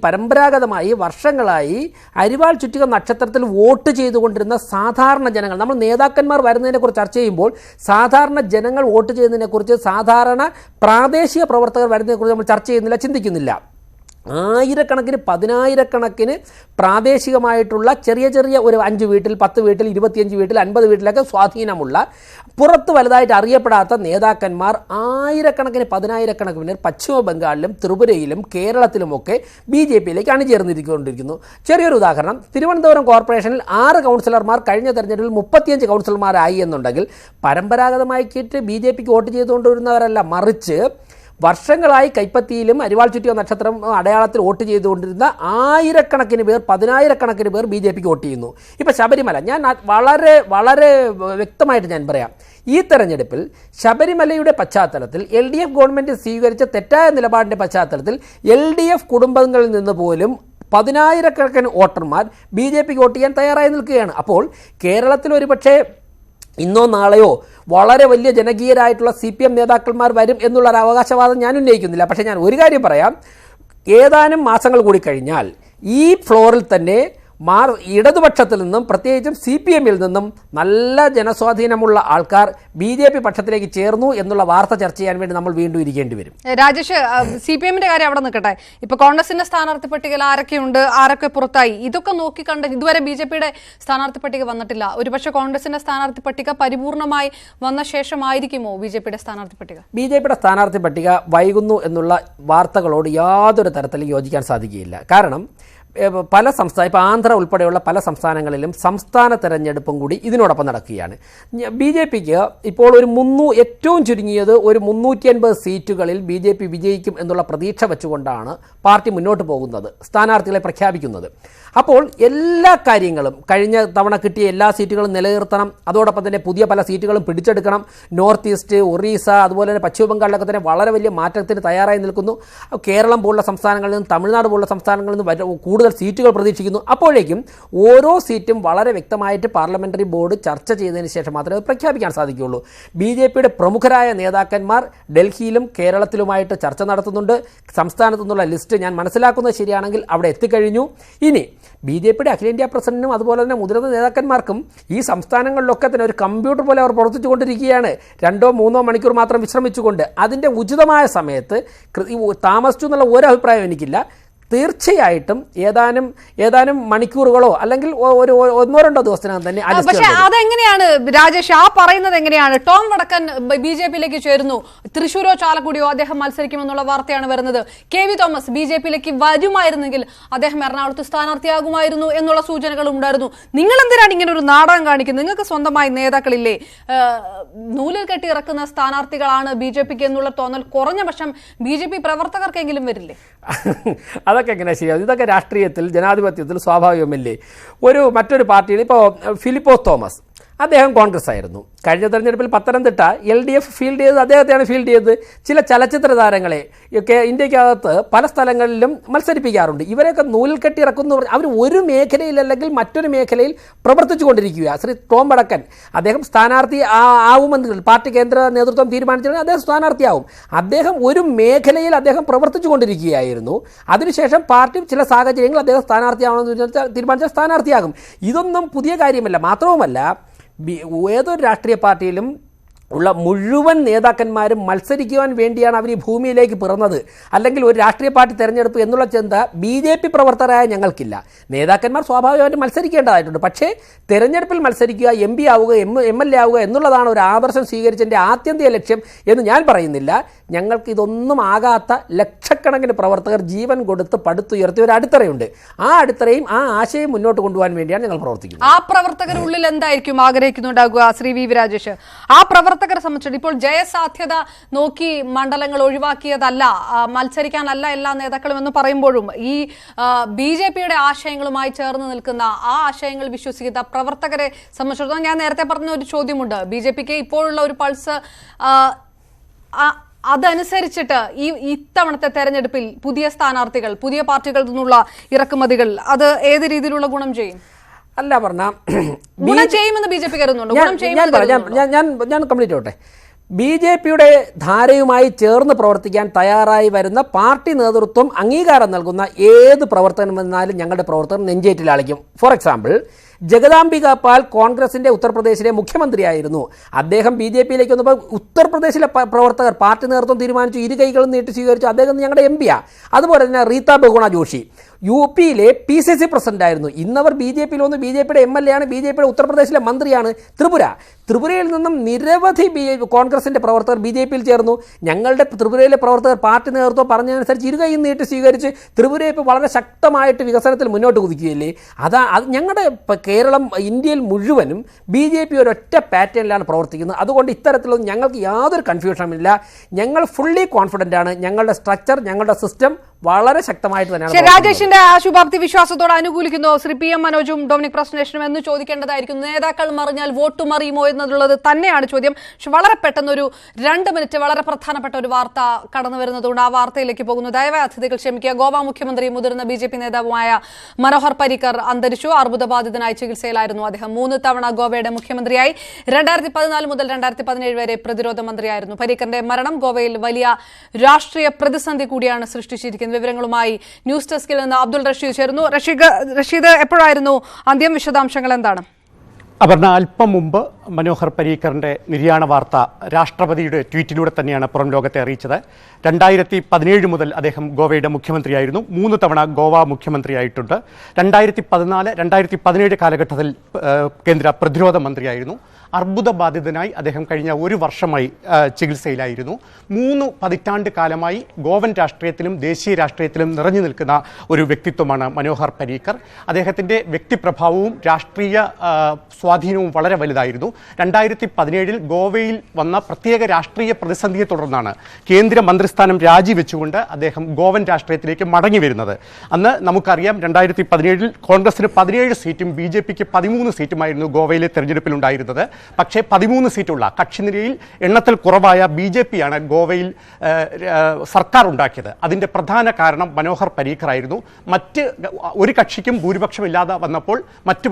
പരമ്പരാഗതമായി വർഷങ്ങളായി അരിവാൾ ചുറ്റിക നക്ഷത്രത്തിൽ വോട്ട് ചെയ്തുകൊണ്ടിരുന്ന സാധാരണ ജനങ്ങൾ, നമ്മൾ നേതാക്കന്മാർ വരുന്നതിനെക്കുറിച്ച് ചർച്ച ചെയ്യുമ്പോൾ സാധാരണ ജനങ്ങൾ വോട്ട് ചെയ്യുന്നതിനെക്കുറിച്ച്, സാധാരണ പ്രാദേശിക പ്രവർത്തകർ വരുന്നതിനെക്കുറിച്ച് നമ്മൾ ചർച്ച ചെയ്യുന്നില്ല, ചിന്തിക്കുന്നില്ല. ആയിരക്കണക്കിന് 10,000-കണക്കിന് പ്രാദേശികമായിട്ടുള്ള ചെറിയ ഒരു 5 വീട്ടിൽ, 10 വീട്ടിൽ, 25 വീട്ടിൽ, 50 വീട്ടിലൊക്കെ സ്വാധീനമുള്ള, പുറത്ത് വലുതായിട്ട് അറിയപ്പെടാത്ത നേതാക്കന്മാർ 10,000-കണക്കിന് പശ്ചിമ ബംഗാളിലും ത്രിപുരയിലും കേരളത്തിലുമൊക്കെ BJP-യിലേക്ക് അണിചേർന്നിരിക്കൊണ്ടിരിക്കുന്നു. ചെറിയൊരു ഉദാഹരണം, തിരുവനന്തപുരം കോർപ്പറേഷനിൽ 6 കൗൺസിലർമാർ കഴിഞ്ഞ തെരഞ്ഞെടുപ്പിൽ 35 കൗൺസിലർമാരായി എന്നുണ്ടെങ്കിൽ പരമ്പരാഗതമായിട്ട് BJP-ക്ക് വോട്ട് ചെയ്തുകൊണ്ടിരുന്നവരല്ല, മറിച്ച് വർഷങ്ങളായി കൈപ്പത്തിയിലും അരിവാൾ ചുറ്റിയ നക്ഷത്രം അടയാളത്തിൽ വോട്ട് ചെയ്തുകൊണ്ടിരുന്ന 1000-കണക്കിന് പേർ, 10,000-കണക്കിന് പേർ BJP-ക്ക് വോട്ട് ചെയ്യുന്നു. ഇപ്പോൾ ശബരിമല, ഞാൻ വളരെ വ്യക്തമായിട്ട് ഞാൻ പറയാം, ഈ തെരഞ്ഞെടുപ്പിൽ ശബരിമലയുടെ പശ്ചാത്തലത്തിൽ LDF ഗവൺമെൻറ് സ്വീകരിച്ച തെറ്റായ നിലപാടിൻ്റെ പശ്ചാത്തലത്തിൽ LDF കുടുംബങ്ങളിൽ നിന്ന് പോലും 10,000-കണക്കിന് വോട്ടർമാർ BJP-ക്ക് വോട്ട് ചെയ്യാൻ തയ്യാറായി നിൽക്കുകയാണ്. അപ്പോൾ കേരളത്തിൽ ഒരുപക്ഷേ ഇന്നോ നാളെയോ വളരെ വലിയ ജനകീയരായിട്ടുള്ള CPM നേതാക്കന്മാർ വരും എന്നുള്ളൊരു അവകാശവാദം ഞാൻ ഉന്നയിക്കുന്നില്ല. പക്ഷേ ഞാൻ ഒരു കാര്യം പറയാം, ഏതാനും മാസങ്ങൾ കൂടി കഴിഞ്ഞാൽ ഈ ഫ്ലോറിൽ തന്നെ ഇടതുപക്ഷത്തിൽ നിന്നും പ്രത്യേകിച്ചും CPM-ൽ നിന്നും നല്ല ജനസ്വാധീനമുള്ള ആൾക്കാർ BJP പക്ഷത്തിലേക്ക് ചേർന്നു എന്നുള്ള വാർത്ത ചർച്ച ചെയ്യാൻ വേണ്ടി നമ്മൾ വീണ്ടും ഇരിക്കേണ്ടി വരും. രാജേഷ്, CPM-ന്റെ കാര്യം അവിടെ നിൽക്കട്ടെ. ഇപ്പൊ കോൺഗ്രസിന്റെ സ്ഥാനാർത്ഥി പട്ടികയിൽ ആരൊക്കെയുണ്ട്, ആരൊക്കെ പുറത്തായി, ഇതൊക്കെ നോക്കിക്കണ്ട് ഇതുവരെ BJP-യുടെ സ്ഥാനാർത്ഥി പട്ടിക വന്നിട്ടില്ല. ഒരുപക്ഷെ കോൺഗ്രസിന്റെ സ്ഥാനാർത്ഥി പട്ടിക പരിപൂർണമായി വന്ന ശേഷമായിരിക്കുമോ BJP-യുടെ സ്ഥാനാർത്ഥി പട്ടിക? BJP-യുടെ സ്ഥാനാർത്ഥി പട്ടിക വൈകുന്നു എന്നുള്ള വാർത്തകളോട് യാതൊരു തരത്തിലും യോജിക്കാൻ സാധിക്കുകയില്ല. കാരണം പല സംസ്ഥാന ഇപ്പോൾ ആന്ധ്ര ഉൾപ്പെടെയുള്ള പല സംസ്ഥാനങ്ങളിലും സംസ്ഥാന തെരഞ്ഞെടുപ്പും കൂടി ഇതിനോടൊപ്പം നടക്കുകയാണ്. BJPക്ക് ഇപ്പോൾ ഏറ്റവും ചുരുങ്ങിയത് ഒരു 350 സീറ്റുകളിൽ BJP വിജയിക്കും എന്നുള്ള പ്രതീക്ഷ വെച്ചുകൊണ്ടാണ് പാർട്ടി മുന്നോട്ട് പോകുന്നത്, സ്ഥാനാർത്ഥികളെ പ്രഖ്യാപിക്കുന്നത്. അപ്പോൾ എല്ലാ കാര്യങ്ങളും കഴിഞ്ഞ തവണ കിട്ടിയ എല്ലാ സീറ്റുകളും നിലനിർത്തണം, അതോടൊപ്പം തന്നെ പുതിയ പല സീറ്റുകളും പിടിച്ചെടുക്കണം. നോർത്ത് ഈസ്റ്റ്, ഒറീസ, അതുപോലെ തന്നെ പശ്ചിമ ബംഗാളിലൊക്കെ തന്നെ വളരെ വലിയ മാറ്റത്തിന് തയ്യാറായി നിൽക്കുന്നു. കേരളം പോലുള്ള സംസ്ഥാനങ്ങളിൽ നിന്നും തമിഴ്നാട് പോലുള്ള സംസ്ഥാനങ്ങളിൽ നിന്നും കൂടുതൽ സീറ്റുകൾ പ്രതീക്ഷിക്കുന്നു. അപ്പോഴേക്കും ഓരോ സീറ്റും വളരെ വ്യക്തമായിട്ട് പാർലമെന്ററി ബോർഡ് ചർച്ച ചെയ്തതിന് ശേഷം മാത്രമേ അത് പ്രഖ്യാപിക്കാൻ സാധിക്കുകയുള്ളൂ. BJP-യുടെ പ്രമുഖരായ നേതാക്കന്മാർ ഡൽഹിയിലും കേരളത്തിലുമായിട്ട് ചർച്ച നടത്തുന്നുണ്ട്. സംസ്ഥാനത്തു നിന്നുള്ള ലിസ്റ്റ് ഞാൻ മനസ്സിലാക്കുന്നത് ശരിയാണെങ്കിൽ അവിടെ എത്തിക്കഴിഞ്ഞു. ഇനി BJP-യുടെ അഖിലേന്ത്യാ പ്രസിഡന്റിനും അതുപോലെ തന്നെ മുതിർന്ന നേതാക്കന്മാർക്കും ഈ സംസ്ഥാനങ്ങളിലൊക്കെ തന്നെ ഒരു കമ്പ്യൂട്ടർ പോലെ അവർ പ്രവർത്തിച്ചുകൊണ്ടിരിക്കുകയാണ്. 2-3 മണിക്കൂർ മാത്രം വിശ്രമിച്ചുകൊണ്ട്. അതിൻ്റെ ഉചിതമായ സമയത്ത് താമസിച്ചു എന്നുള്ള ഒരു അഭിപ്രായം എനിക്കില്ല. തീർച്ചയായിട്ടും ഏതാനും മണിക്കൂറുകളോ അല്ലെങ്കിൽ 1-2 ദിവസത്തിനകം തന്നെ. പക്ഷെ അതെങ്ങനെയാണ് രാജേഷ്, ആ പറയുന്നത് എങ്ങനെയാണ്? ടോം വടക്കൻ BJP-യിലേക്ക് ചേരുന്നു, തൃശ്ശൂരോ ചാലക്കുടിയോ അദ്ദേഹം മത്സരിക്കുമെന്നുള്ള വാർത്തയാണ് വരുന്നത്. KV തോമസ് BJP-യിലേക്ക് വരുമായിരുന്നെങ്കിൽ അദ്ദേഹം എറണാകുളത്ത് സ്ഥാനാർത്ഥിയാകുമായിരുന്നു എന്നുള്ള സൂചനകളും ഉണ്ടായിരുന്നു. നിങ്ങൾ എന്തിനാണ് ഇങ്ങനെ ഒരു നാടകം കാണിക്കുന്നത്? നിങ്ങൾക്ക് സ്വന്തമായി നേതാക്കളില്ലേ? നൂലിൽ കെട്ടി ഇറക്കുന്ന സ്ഥാനാർത്ഥികളാണ് BJPക്ക് എന്നുള്ള തോന്നൽ കുറഞ്ഞ പക്ഷം BJP പ്രവർത്തകർക്കെങ്കിലും വരില്ലേ? അതൊക്കെ എങ്ങനെ ശരിയാവും? ഇതൊക്കെ രാഷ്ട്രീയത്തിൽ ജനാധിപത്യത്തിൽ സ്വാഭാവികമല്ലേ? മറ്റൊരു പാർട്ടിയിൽ ഇപ്പോൾ ഫിലിപ്പോസ് തോമസ്, അദ്ദേഹം കോൺഗ്രസ് ആയിരുന്നു. കഴിഞ്ഞ തെരഞ്ഞെടുപ്പിൽ പത്തനംതിട്ട LDF ഫീൽഡ് ചെയ്തത് അദ്ദേഹത്തെയാണ് ഫീൽഡ് ചെയ്തത്. ചില ചലച്ചിത്ര താരങ്ങളെ ഒക്കെ ഇന്ത്യക്കകത്ത് പല സ്ഥലങ്ങളിലും മത്സരിപ്പിക്കാറുണ്ട്. ഇവരെയൊക്കെ നൂലിൽ കെട്ടിയിറക്കുന്നു. അവർ ഒരു മേഖലയിൽ അല്ലെങ്കിൽ മറ്റൊരു മേഖലയിൽ പ്രവർത്തിച്ചു കൊണ്ടിരിക്കുക. ശ്രീ ടോം വടക്കൻ അദ്ദേഹം സ്ഥാനാർത്ഥി ആവുമെന്ന് പാർട്ടി കേന്ദ്ര നേതൃത്വം തീരുമാനിച്ചിട്ടുണ്ടെങ്കിൽ അദ്ദേഹം സ്ഥാനാർത്ഥിയാവും. അദ്ദേഹം ഒരു മേഖലയിൽ അദ്ദേഹം പ്രവർത്തിച്ചു കൊണ്ടിരിക്കുകയായിരുന്നു. അതിനുശേഷം പാർട്ടി ചില സാഹചര്യങ്ങൾ അദ്ദേഹം സ്ഥാനാർത്ഥിയാവണമെന്ന് തീരുമാനിച്ചാൽ സ്ഥാനാർത്ഥിയാകും. ഇതൊന്നും പുതിയ കാര്യമല്ല. മാത്രവുമല്ല, ഏതൊരു രാഷ്ട്രീയ പാർട്ടിയിലും ഉള്ള മുഴുവൻ നേതാക്കന്മാരും മത്സരിക്കുവാൻ വേണ്ടിയാണ് അവർ ഈ ഭൂമിയിലേക്ക് പിറന്നത്. അല്ലെങ്കിൽ ഒരു രാഷ്ട്രീയ പാർട്ടി തെരഞ്ഞെടുപ്പ് എന്നുള്ള ചിന്ത BJP പ്രവർത്തകരായ ഞങ്ങൾക്കില്ല. നേതാക്കന്മാർ സ്വാഭാവികമായിട്ടും മത്സരിക്കേണ്ടതായിട്ടുണ്ട്. പക്ഷേ തെരഞ്ഞെടുപ്പിൽ മത്സരിക്കുക, MP ആവുക, MLA ആവുക എന്നുള്ളതാണ് ഒരു ആദർശം സ്വീകരിച്ചതിൻ്റെ ആത്യന്തിക ലക്ഷ്യം എന്ന് ഞാൻ പറയുന്നില്ല. ഞങ്ങൾക്ക് ഇതൊന്നും ആകാത്ത ലക്ഷക്കണക്കിന് പ്രവർത്തകർ ജീവൻ കൊടുത്ത് പടുത്തുയർത്തിയ ഒരു അടിത്തറയുണ്ട്. ആ അടിത്തറയും ആ ആശയം മുന്നോട്ട് കൊണ്ടുപോകാൻ വേണ്ടിയാണ് ഞങ്ങൾ പ്രവർത്തിക്കുന്നത്. ആ പ്രവർത്തകരുള്ളിൽ എന്തായിരിക്കും ആഗ്രഹിക്കുന്നുണ്ടാകുക ശ്രീ VV രാജേഷ്? ആ പ്രവർത്തകരെ സംബന്ധിച്ചിട്ട് ഇപ്പോൾ ജയസാധ്യത നോക്കി മണ്ഡലങ്ങൾ ഒഴിവാക്കിയതല്ല, മത്സരിക്കാനല്ല എല്ലാ നേതാക്കളും എന്ന് പറയുമ്പോഴും ഈ BJP-യുടെ ആശയങ്ങളുമായി ചേർന്ന് നിൽക്കുന്ന, ആ ആശയങ്ങൾ വിശ്വസിക്കുന്ന പ്രവർത്തകരെ സംബന്ധിച്ചിടത്തോളം ഞാൻ നേരത്തെ പറഞ്ഞ ഒരു ചോദ്യമുണ്ട്. BJPക്ക് ഇപ്പോഴുള്ള ഒരു പൾസ് അതനുസരിച്ചിട്ട് ഇത്തവണത്തെ തെരഞ്ഞെടുപ്പിൽ പുതിയ സ്ഥാനാർത്ഥികൾ, പുതിയ പാർട്ടികളിൽ നിന്നുള്ള ഇറക്കുമതികൾ അത് ഏത് രീതിയിലുള്ള ഗുണം ചെയ്യും? അല്ല പറഞ്ഞ ഗുണം ചെയ്യുമെന്ന് BJP കരുതുന്നുണ്ടോ? ഞാൻ കംപ്ലീറ്റ് ആവട്ടെ. BJP-യുടെ ധാരയുമായി ചേർന്ന് പ്രവർത്തിക്കാൻ തയ്യാറായി വരുന്ന പാർട്ടി നേതൃത്വം അംഗീകാരം നൽകുന്ന ഏത് പ്രവർത്തനം വന്നാലും ഞങ്ങളുടെ പ്രവർത്തനം നെഞ്ചേറ്റിലാളിക്കും. ഫോർ എക്സാമ്പിൾ, ജഗദാംബിക പാൽ കോൺഗ്രസിന്റെ ഉത്തർപ്രദേശിലെ മുഖ്യമന്ത്രിയായിരുന്നു. അദ്ദേഹം BJP-യിലേക്ക് വന്നപ്പോൾ ഉത്തർപ്രദേശിലെ പ്രവർത്തകർ പാർട്ടി നേതൃത്വം തീരുമാനിച്ചു, ഇരു കൈകളും നീട്ടി സ്വീകരിച്ചു. അദ്ദേഹം ഞങ്ങളുടെ MP-യാണ്. അതുപോലെ തന്നെ റീത്ത ബഹുഗുണ ജോഷി UP-യിലെ PCC പ്രസിഡന്റായിരുന്നു. ഇന്നവർ BJP-യിൽ വന്ന് BJP-യുടെ MLA ആണ്, BJP-യുടെ ഉത്തർപ്രദേശിലെ മന്ത്രിയാണ്. ത്രിപുരയിൽ നിന്നും നിരവധി കോൺഗ്രസിന്റെ പ്രവർത്തകർ BJP-യിൽ ചേർന്നു. ഞങ്ങളുടെ ത്രിപുരയിലെ പ്രവർത്തകർ പാർട്ടി നേതൃത്വം പറഞ്ഞതനുസരിച്ച് ഇരുകൈയും നീട്ടി സ്വീകരിച്ച് ത്രിപുര ഇപ്പോൾ വളരെ ശക്തമായിട്ട് വികസനത്തിൽ മുന്നോട്ട് കുതിക്കുകയല്ലേ. അത് ഞങ്ങളുടെ കേരളം, ഇന്ത്യയിൽ മുഴുവനും BJP ഒരൊറ്റ പാറ്റേണിലാണ് പ്രവർത്തിക്കുന്നത്. അതുകൊണ്ട് ഇത്തരത്തിലൊന്നും ഞങ്ങൾക്ക് യാതൊരു കൺഫ്യൂഷനും ഇല്ല. ഞങ്ങൾ ഫുള്ളി കോൺഫിഡൻ്റ് ആണ്. ഞങ്ങളുടെ സ്ട്രക്ചർ, ഞങ്ങളുടെ സിസ്റ്റം വളരെ ശക്തമായിട്ട് തന്നെയാണ്. രാജേഷിന്റെ ശുഭാപ്തി വിശ്വാസത്തോട് അനുകൂലിക്കുന്നു ശ്രീ PM മനോജും ഡൊമിനിക് പ്രശ്നേഷനും എന്ന് ചോദിക്കേണ്ടതായിരിക്കും. നേതാക്കൾ മറിഞ്ഞാൽ വോട്ട് മറിയുമോ എന്നുള്ളത് തന്നെയാണ് ചോദ്യം. പക്ഷെ വളരെ പെട്ടെന്നൊരു 2 മിനിറ്റ് വളരെ പ്രധാനപ്പെട്ട ഒരു വാർത്ത കടന്നു വരുന്നതുകൊണ്ട് ആ വാർത്തയിലേക്ക് പോകുന്നു. ദയവായി അതിഥികൾ ക്ഷമിക്കുക. ഗോവ മുഖ്യമന്ത്രി മുതിർന്ന BJP നേതാവുമായ മനോഹർ പരീക്കർ അന്തരിച്ചു. അർബുദബാധിതനായി ചികിത്സയിലായിരുന്നു അദ്ദേഹം. 3 തവണ ഗോവയുടെ മുഖ്യമന്ത്രിയായി. 2014 മുതൽ 2017 വരെ പ്രതിരോധ മന്ത്രിയായിരുന്നു. പരീക്കറിന്റെ മരണം ഗോവയിൽ വലിയ രാഷ്ട്രീയ പ്രതിസന്ധി കൂടിയാണ് സൃഷ്ടിച്ചിരിക്കുന്നത്. ചേരുന്നു. വിവരങ്ങളുമായി ന്യൂസ് ഡെസ്കിൽ നിന്ന് അബ്ദുൾ റഷീദ് ചേരുന്നു. റഷീദ്, എപ്പോഴായിരുന്നു അന്ത്യം? വിശദാംശങ്ങൾ എന്താണ്? അപർണ, അല്പം മുമ്പ് മനോഹർ പരീക്കറിന്റെ നിര്യാണ വാർത്ത രാഷ്ട്രപതിയുടെ ട്വീറ്റിലൂടെ തന്നെയാണ് പുറം ലോകത്തെ അറിയിച്ചത്. 2017 മുതൽ അദ്ദേഹം ഗോവയുടെ മുഖ്യമന്ത്രിയായിരുന്നു. 3 തവണ ഗോവ മുഖ്യമന്ത്രിയായിട്ടുണ്ട്. 2014, 2017 കാലഘട്ടത്തിൽ കേന്ദ്ര പ്രതിരോധ മന്ത്രിയായിരുന്നു. അർബുദബാധിതനായി അദ്ദേഹം കഴിഞ്ഞ 1 വർഷമായി ചികിത്സയിലായിരുന്നു. 3 പതിറ്റാണ്ട് കാലമായി ഗോവൻ രാഷ്ട്രീയത്തിലും ദേശീയ രാഷ്ട്രീയത്തിലും നിറഞ്ഞു നിൽക്കുന്ന ഒരു വ്യക്തിത്വമാണ് മനോഹർ പരീക്കർ. അദ്ദേഹത്തിൻ്റെ വ്യക്തിപ്രഭാവവും രാഷ്ട്രീയ സ്വാധീനവും വളരെ വലുതായിരുന്നു. 2017 ഗോവയിൽ വന്ന പ്രത്യേക രാഷ്ട്രീയ പ്രതിസന്ധിയെ തുടർന്നാണ് കേന്ദ്ര മന്ത്രിസ്ഥാനം രാജിവെച്ചുകൊണ്ട് അദ്ദേഹം ഗോവൻ രാഷ്ട്രീയത്തിലേക്ക് മടങ്ങി വരുന്നത്. അന്ന് നമുക്കറിയാം 2017 കോൺഗ്രസിന് 17 സീറ്റും BJPക്ക് 13 സീറ്റുമായിരുന്നു ഗോവയിലെ തെരഞ്ഞെടുപ്പിലുണ്ടായിരുന്നത്. പക്ഷേ 13 സീറ്റുള്ള കക്ഷിനിരയിൽ എണ്ണത്തിൽ കുറവായ BJPയാണ് ഗോവയിൽ സർക്കാർ ഉണ്ടാക്കിയത്. അതിൻ്റെ പ്രധാന കാരണം മനോഹർ പരീക്കർ ആയിരുന്നു. മറ്റ് ഒരു കക്ഷിക്കും ഭൂരിപക്ഷമില്ലാതെ വന്നപ്പോൾ മറ്റു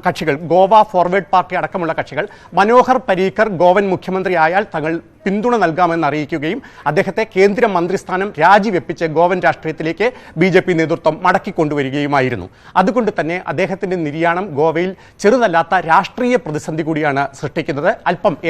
കക്ഷികൾ, ഗോവ ഫോർവേഡ് പാർട്ടി അടക്കമുള്ള കക്ഷികൾ, മനോഹർ പരീക്കർ ഗോവൻ മുഖ്യമന്ത്രി ആയാൽ തങ്ങൾ പിന്തുണ നൽകാമെന്ന് അറിയിക്കുകയും അദ്ദേഹത്തെ കേന്ദ്ര മന്ത്രിസ്ഥാനം രാജിവെപ്പിച്ച് ഗോവൻ രാഷ്ട്രീയത്തിലേക്ക് BJP നേതൃത്വം മടക്കിക്കൊണ്ടുവരികയുമായിരുന്നു. അതുകൊണ്ട് തന്നെ അദ്ദേഹത്തിൻ്റെ നിര്യാണം ഗോവയിൽ ചെറുതല്ലാത്ത രാഷ്ട്രീയ പ്രതിസന്ധി കൂടിയാണ് സൃഷ്ടിക്കുന്നത്.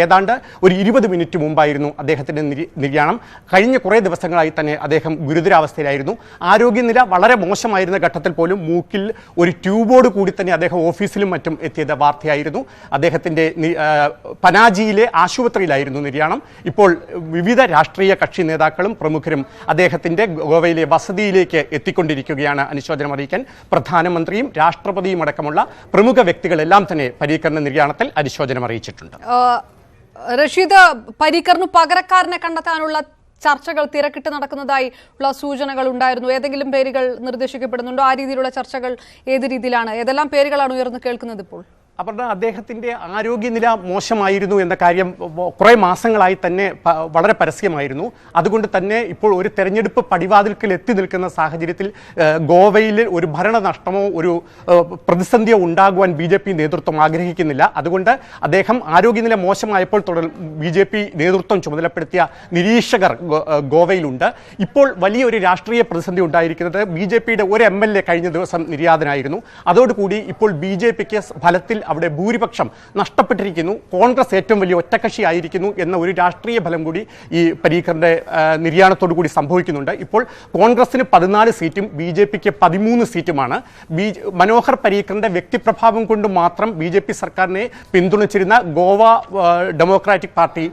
ഏതാണ്ട് ഒരു 20 മിനിറ്റ് മുമ്പായിരുന്നു അദ്ദേഹത്തിൻ്റെ നിര്യാണം. കഴിഞ്ഞ കുറേ ദിവസങ്ങളായി തന്നെ അദ്ദേഹം ഗുരുതരാവസ്ഥയിലായിരുന്നു. ആരോഗ്യനില വളരെ മോശമായിരുന്ന ഘട്ടത്തിൽ പോലും മൂക്കിൽ ഒരു ട്യൂബോട് കൂടി തന്നെ അദ്ദേഹം ഓഫീസിലും മറ്റും എത്തിയത് വാർത്തയായിരുന്നു. അദ്ദേഹത്തിൻ്റെ പനാജിയിലെ ആശുപത്രിയിലായിരുന്നു നിര്യാണം. ഇപ്പോൾ വിവിധ രാഷ്ട്രീയ കക്ഷി നേതാക്കളും പ്രമുഖരും അദ്ദേഹത്തിൻ്റെ ഗോവയിലെ വസതിയിലേക്ക് എത്തിക്കൊണ്ടിരിക്കുകയാണ് അനുശോചനം അറിയിക്കാൻ. പ്രധാനമന്ത്രിയും രാഷ്ട്രപതിയും അടക്കമുള്ള പ്രമുഖ വ്യക്തികളെല്ലാം തന്നെ പരീക്കറിന്റെ നിര്യാണത്തിൽ അനുശോചനം അറിയിച്ചിട്ടുണ്ട്. റഷീദ്, പരീക്കറിന് പകരക്കാരനെ കണ്ടെത്താനുള്ള ചർച്ചകൾ തിരക്കിട്ട് നടക്കുന്നതായി ഉള്ള സൂചനകൾ ഉണ്ടായിരുന്നു. ഏതെങ്കിലും പേരുകൾ നിർദ്ദേശിക്കപ്പെടുന്നുണ്ടോ? ആ രീതിയിലുള്ള ചർച്ചകൾ ഏത് രീതിയിലാണ്? ഏതെല്ലാം പേരുകളാണ് ഉയർന്നു കേൾക്കുന്നത് ഇപ്പോൾ? അപർണ, അദ്ദേഹത്തിൻ്റെ ആരോഗ്യനില മോശമായിരുന്നു എന്ന കാര്യം കുറേ മാസങ്ങളായി തന്നെ വളരെ പരസ്യമായിരുന്നു. അതുകൊണ്ട് തന്നെ ഇപ്പോൾ ഒരു തെരഞ്ഞെടുപ്പ് പടിവാതിൽക്കൽ എത്തി നിൽക്കുന്ന സാഹചര്യത്തിൽ ഗോവയിൽ ഒരു ഭരണനഷ്ടമോ ഒരു പ്രതിസന്ധിയോ ഉണ്ടാകുവാൻ BJP നേതൃത്വം ആഗ്രഹിക്കുന്നില്ല. അതുകൊണ്ട് അദ്ദേഹം ആരോഗ്യനില മോശമായപ്പോൾ BJP നേതൃത്വം ചുമതലപ്പെടുത്തിയ നിരീക്ഷകർ ഗോവയിലുണ്ട്. ഇപ്പോൾ വലിയൊരു രാഷ്ട്രീയ പ്രതിസന്ധി ഉണ്ടായിരിക്കുന്നത് BJPയുടെ ഒരു MLA കഴിഞ്ഞ ദിവസം നിര്യാതനായിരുന്നു. അതോടുകൂടി ഇപ്പോൾ BJPക്ക് ഫലത്തിൽ അവിടെ ഭൂരിപക്ഷം നഷ്ടപ്പെട്ടിരിക്കുന്നു. കോൺഗ്രസ് ഏറ്റവും വലിയ ഒറ്റക്കക്ഷി ആയിരിക്കുന്നു എന്ന ഒരു രാഷ്ട്രീയ ഫലം കൂടി ഈ പരീക്കറിന്റെ നിര്യാണത്തോടു കൂടി സംഭവിക്കുന്നുണ്ട്. ഇപ്പോൾ കോൺഗ്രസിന് 14 സീറ്റും BJPക്ക് 13 സീറ്റുമാണ്. മനോഹർ പരീക്കറിന്റെ വ്യക്തിപ്രഭാവം കൊണ്ട് മാത്രം BJP സർക്കാരിനെ പിന്തുണച്ചിരുന്ന Goa democratic party,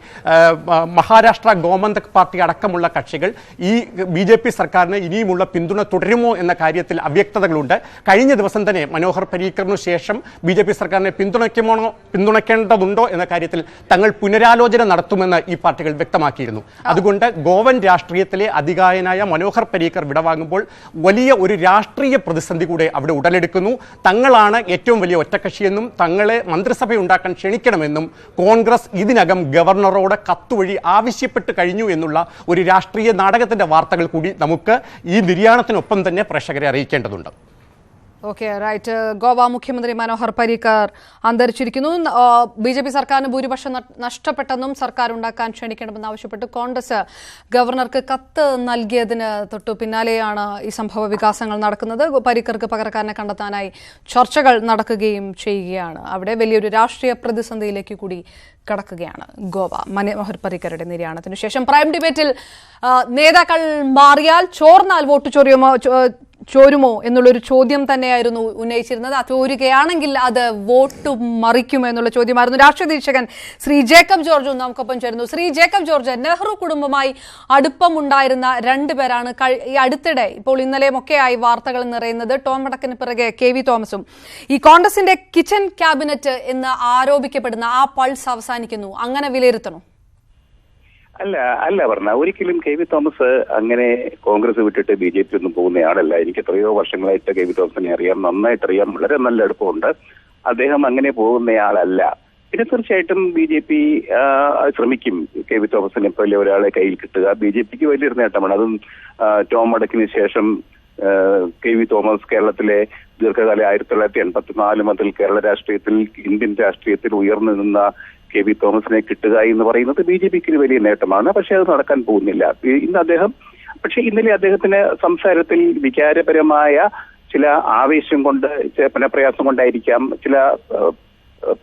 Maharashtra Gomantak party അടക്കമുള്ള കക്ഷികൾ ഈ BJP സർക്കാരിന് ഇനിയുമുള്ള പിന്തുണ തുടരുമോ എന്ന കാര്യത്തിൽ അവ്യക്തതകളുണ്ട്. കഴിഞ്ഞ ദിവസം തന്നെ മനോഹർ പരീക്കറിനു ശേഷം BJP സർക്കാർ പിന്തുണയ്ക്കേണ്ടതുണ്ടോ എന്ന കാര്യത്തിൽ തങ്ങൾ പുനരാലോചന നടത്തുമെന്ന് ഈ പാർട്ടികൾ വ്യക്തമാക്കിയിരുന്നു. അതുകൊണ്ട് ഗോവൻ രാഷ്ട്രീയത്തിലെ അതികായനായ മനോഹർ പരീക്കർ വിടവാങ്ങുമ്പോൾ വലിയ ഒരു രാഷ്ട്രീയ പ്രതിസന്ധി കൂടെ അവിടെ ഉടലെടുക്കുന്നു. തങ്ങളാണ് ഏറ്റവും വലിയ ഒറ്റക്കക്ഷിയെന്നും തങ്ങളെ മന്ത്രിസഭയുണ്ടാക്കാൻ ക്ഷണിക്കണമെന്നും കോൺഗ്രസ് ഇതിനകം ഗവർണറോട് കത്തുവഴി ആവശ്യപ്പെട്ട് കഴിഞ്ഞു എന്നുള്ള ഒരു രാഷ്ട്രീയ നാടകത്തിന്റെ വാർത്തകൾ കൂടി നമുക്ക് ഈ നിര്യാണത്തിനൊപ്പം തന്നെ പ്രേക്ഷകരെ അറിയിക്കേണ്ടതുണ്ട്. Okay, right. ഗോവ മുഖ്യമന്ത്രി മനോഹർ പരീക്കർ അന്തരിച്ചിരിക്കുന്നു. BJP സർക്കാരിന് ഭൂരിപക്ഷം നഷ്ടപ്പെട്ടെന്നും സർക്കാർ ഉണ്ടാക്കാൻ ക്ഷണിക്കണമെന്ന് ആവശ്യപ്പെട്ട് കോൺഗ്രസ് ഗവർണർക്ക് കത്ത് നൽകിയതിന് തൊട്ടു പിന്നാലെയാണ് ഈ സംഭവ വികാസങ്ങൾ നടക്കുന്നത്. പരീക്കർക്ക് പകരക്കാരനെ കണ്ടെത്താനായി ചർച്ചകൾ നടക്കുകയും ചെയ്യുകയാണ്. അവിടെ വലിയൊരു രാഷ്ട്രീയ പ്രതിസന്ധിയിലേക്ക് കൂടി കടക്കുകയാണ് ഗോവ മനോഹർ പരീക്കറുടെ നിര്യാണത്തിന് ശേഷം. പ്രൈം ഡിബേറ്റിൽ നേതാക്കൾ മാറിയാൽ ചോർന്നാൽ വോട്ട് ചോരുമോ എന്നുള്ളൊരു ചോദ്യം തന്നെയായിരുന്നു ഉന്നയിച്ചിരുന്നത്. ചോരുകയാണെങ്കിൽ അത് വോട്ട് മറിക്കുമോ എന്നുള്ള ചോദ്യമായിരുന്നു. രാഷ്ട്രീയ നിരീക്ഷകൻ ശ്രീ ജേക്കബ് ജോർജ് നമുക്കൊപ്പം ചേരുന്നു. ശ്രീ ജേക്കബ് ജോർജ്, നെഹ്റു കുടുംബമായി അടുപ്പമുണ്ടായിരുന്ന 2 പേരാണ് ഈ അടുത്തിടെ, ഇപ്പോൾ ഇന്നലെയുമൊക്കെയായി വാർത്തകൾ നിറയുന്നത്. ടോം വടക്കിന് പിറകെ KV തോമസും. ഈ കോൺഗ്രസിന്റെ കിച്ചൺ ക്യാബിനറ്റ് എന്ന് ആരോപിക്കപ്പെടുന്ന ആ പൾസ് അവസാനിക്കുന്നു. അങ്ങനെ വിലയിരുത്തണോ? അല്ല പറഞ്ഞ ഒരിക്കലും KV തോമസ് അങ്ങനെ കോൺഗ്രസ് വിട്ടിട്ട് BJP ഒന്നും പോകുന്നയാളല്ല. എനിക്ക് എത്രയോ വർഷങ്ങളായിട്ട് KV തോമസിനെ അറിയാം, നന്നായിട്ടറിയാം, വളരെ നല്ല അടുപ്പമുണ്ട്. അദ്ദേഹം അങ്ങനെ പോകുന്നയാളല്ല. പിന്നെ തീർച്ചയായിട്ടും BJP ശ്രമിക്കും KV തോമസിനെ പോലെ ഒരാളെ കയ്യിൽ കിട്ടുക. BJPക്ക് വലിയൊരു നേട്ടമാണ്. അതും ടോം വടക്കിന് ശേഷം KV തോമസ് കേരളത്തിലെ ദീർഘകാല 1984 മുതൽ കേരള രാഷ്ട്രീയത്തിൽ, ഇന്ത്യൻ രാഷ്ട്രീയത്തിൽ ഉയർന്നു നിന്ന KV തോമസിനെ കിട്ടുക എന്ന് പറയുന്നത് BJPക്ക് വലിയ നേട്ടമാണ്. പക്ഷെ അത് നടക്കാൻ പോകുന്നില്ല. ഇന്ന് അദ്ദേഹം പക്ഷെ ഇന്നലെ അദ്ദേഹത്തിന് സംസാരത്തിൽ വികാരപരമായ ചില ആവേശം കൊണ്ട്, പുനഃപ്രയാസം കൊണ്ടായിരിക്കാം ചില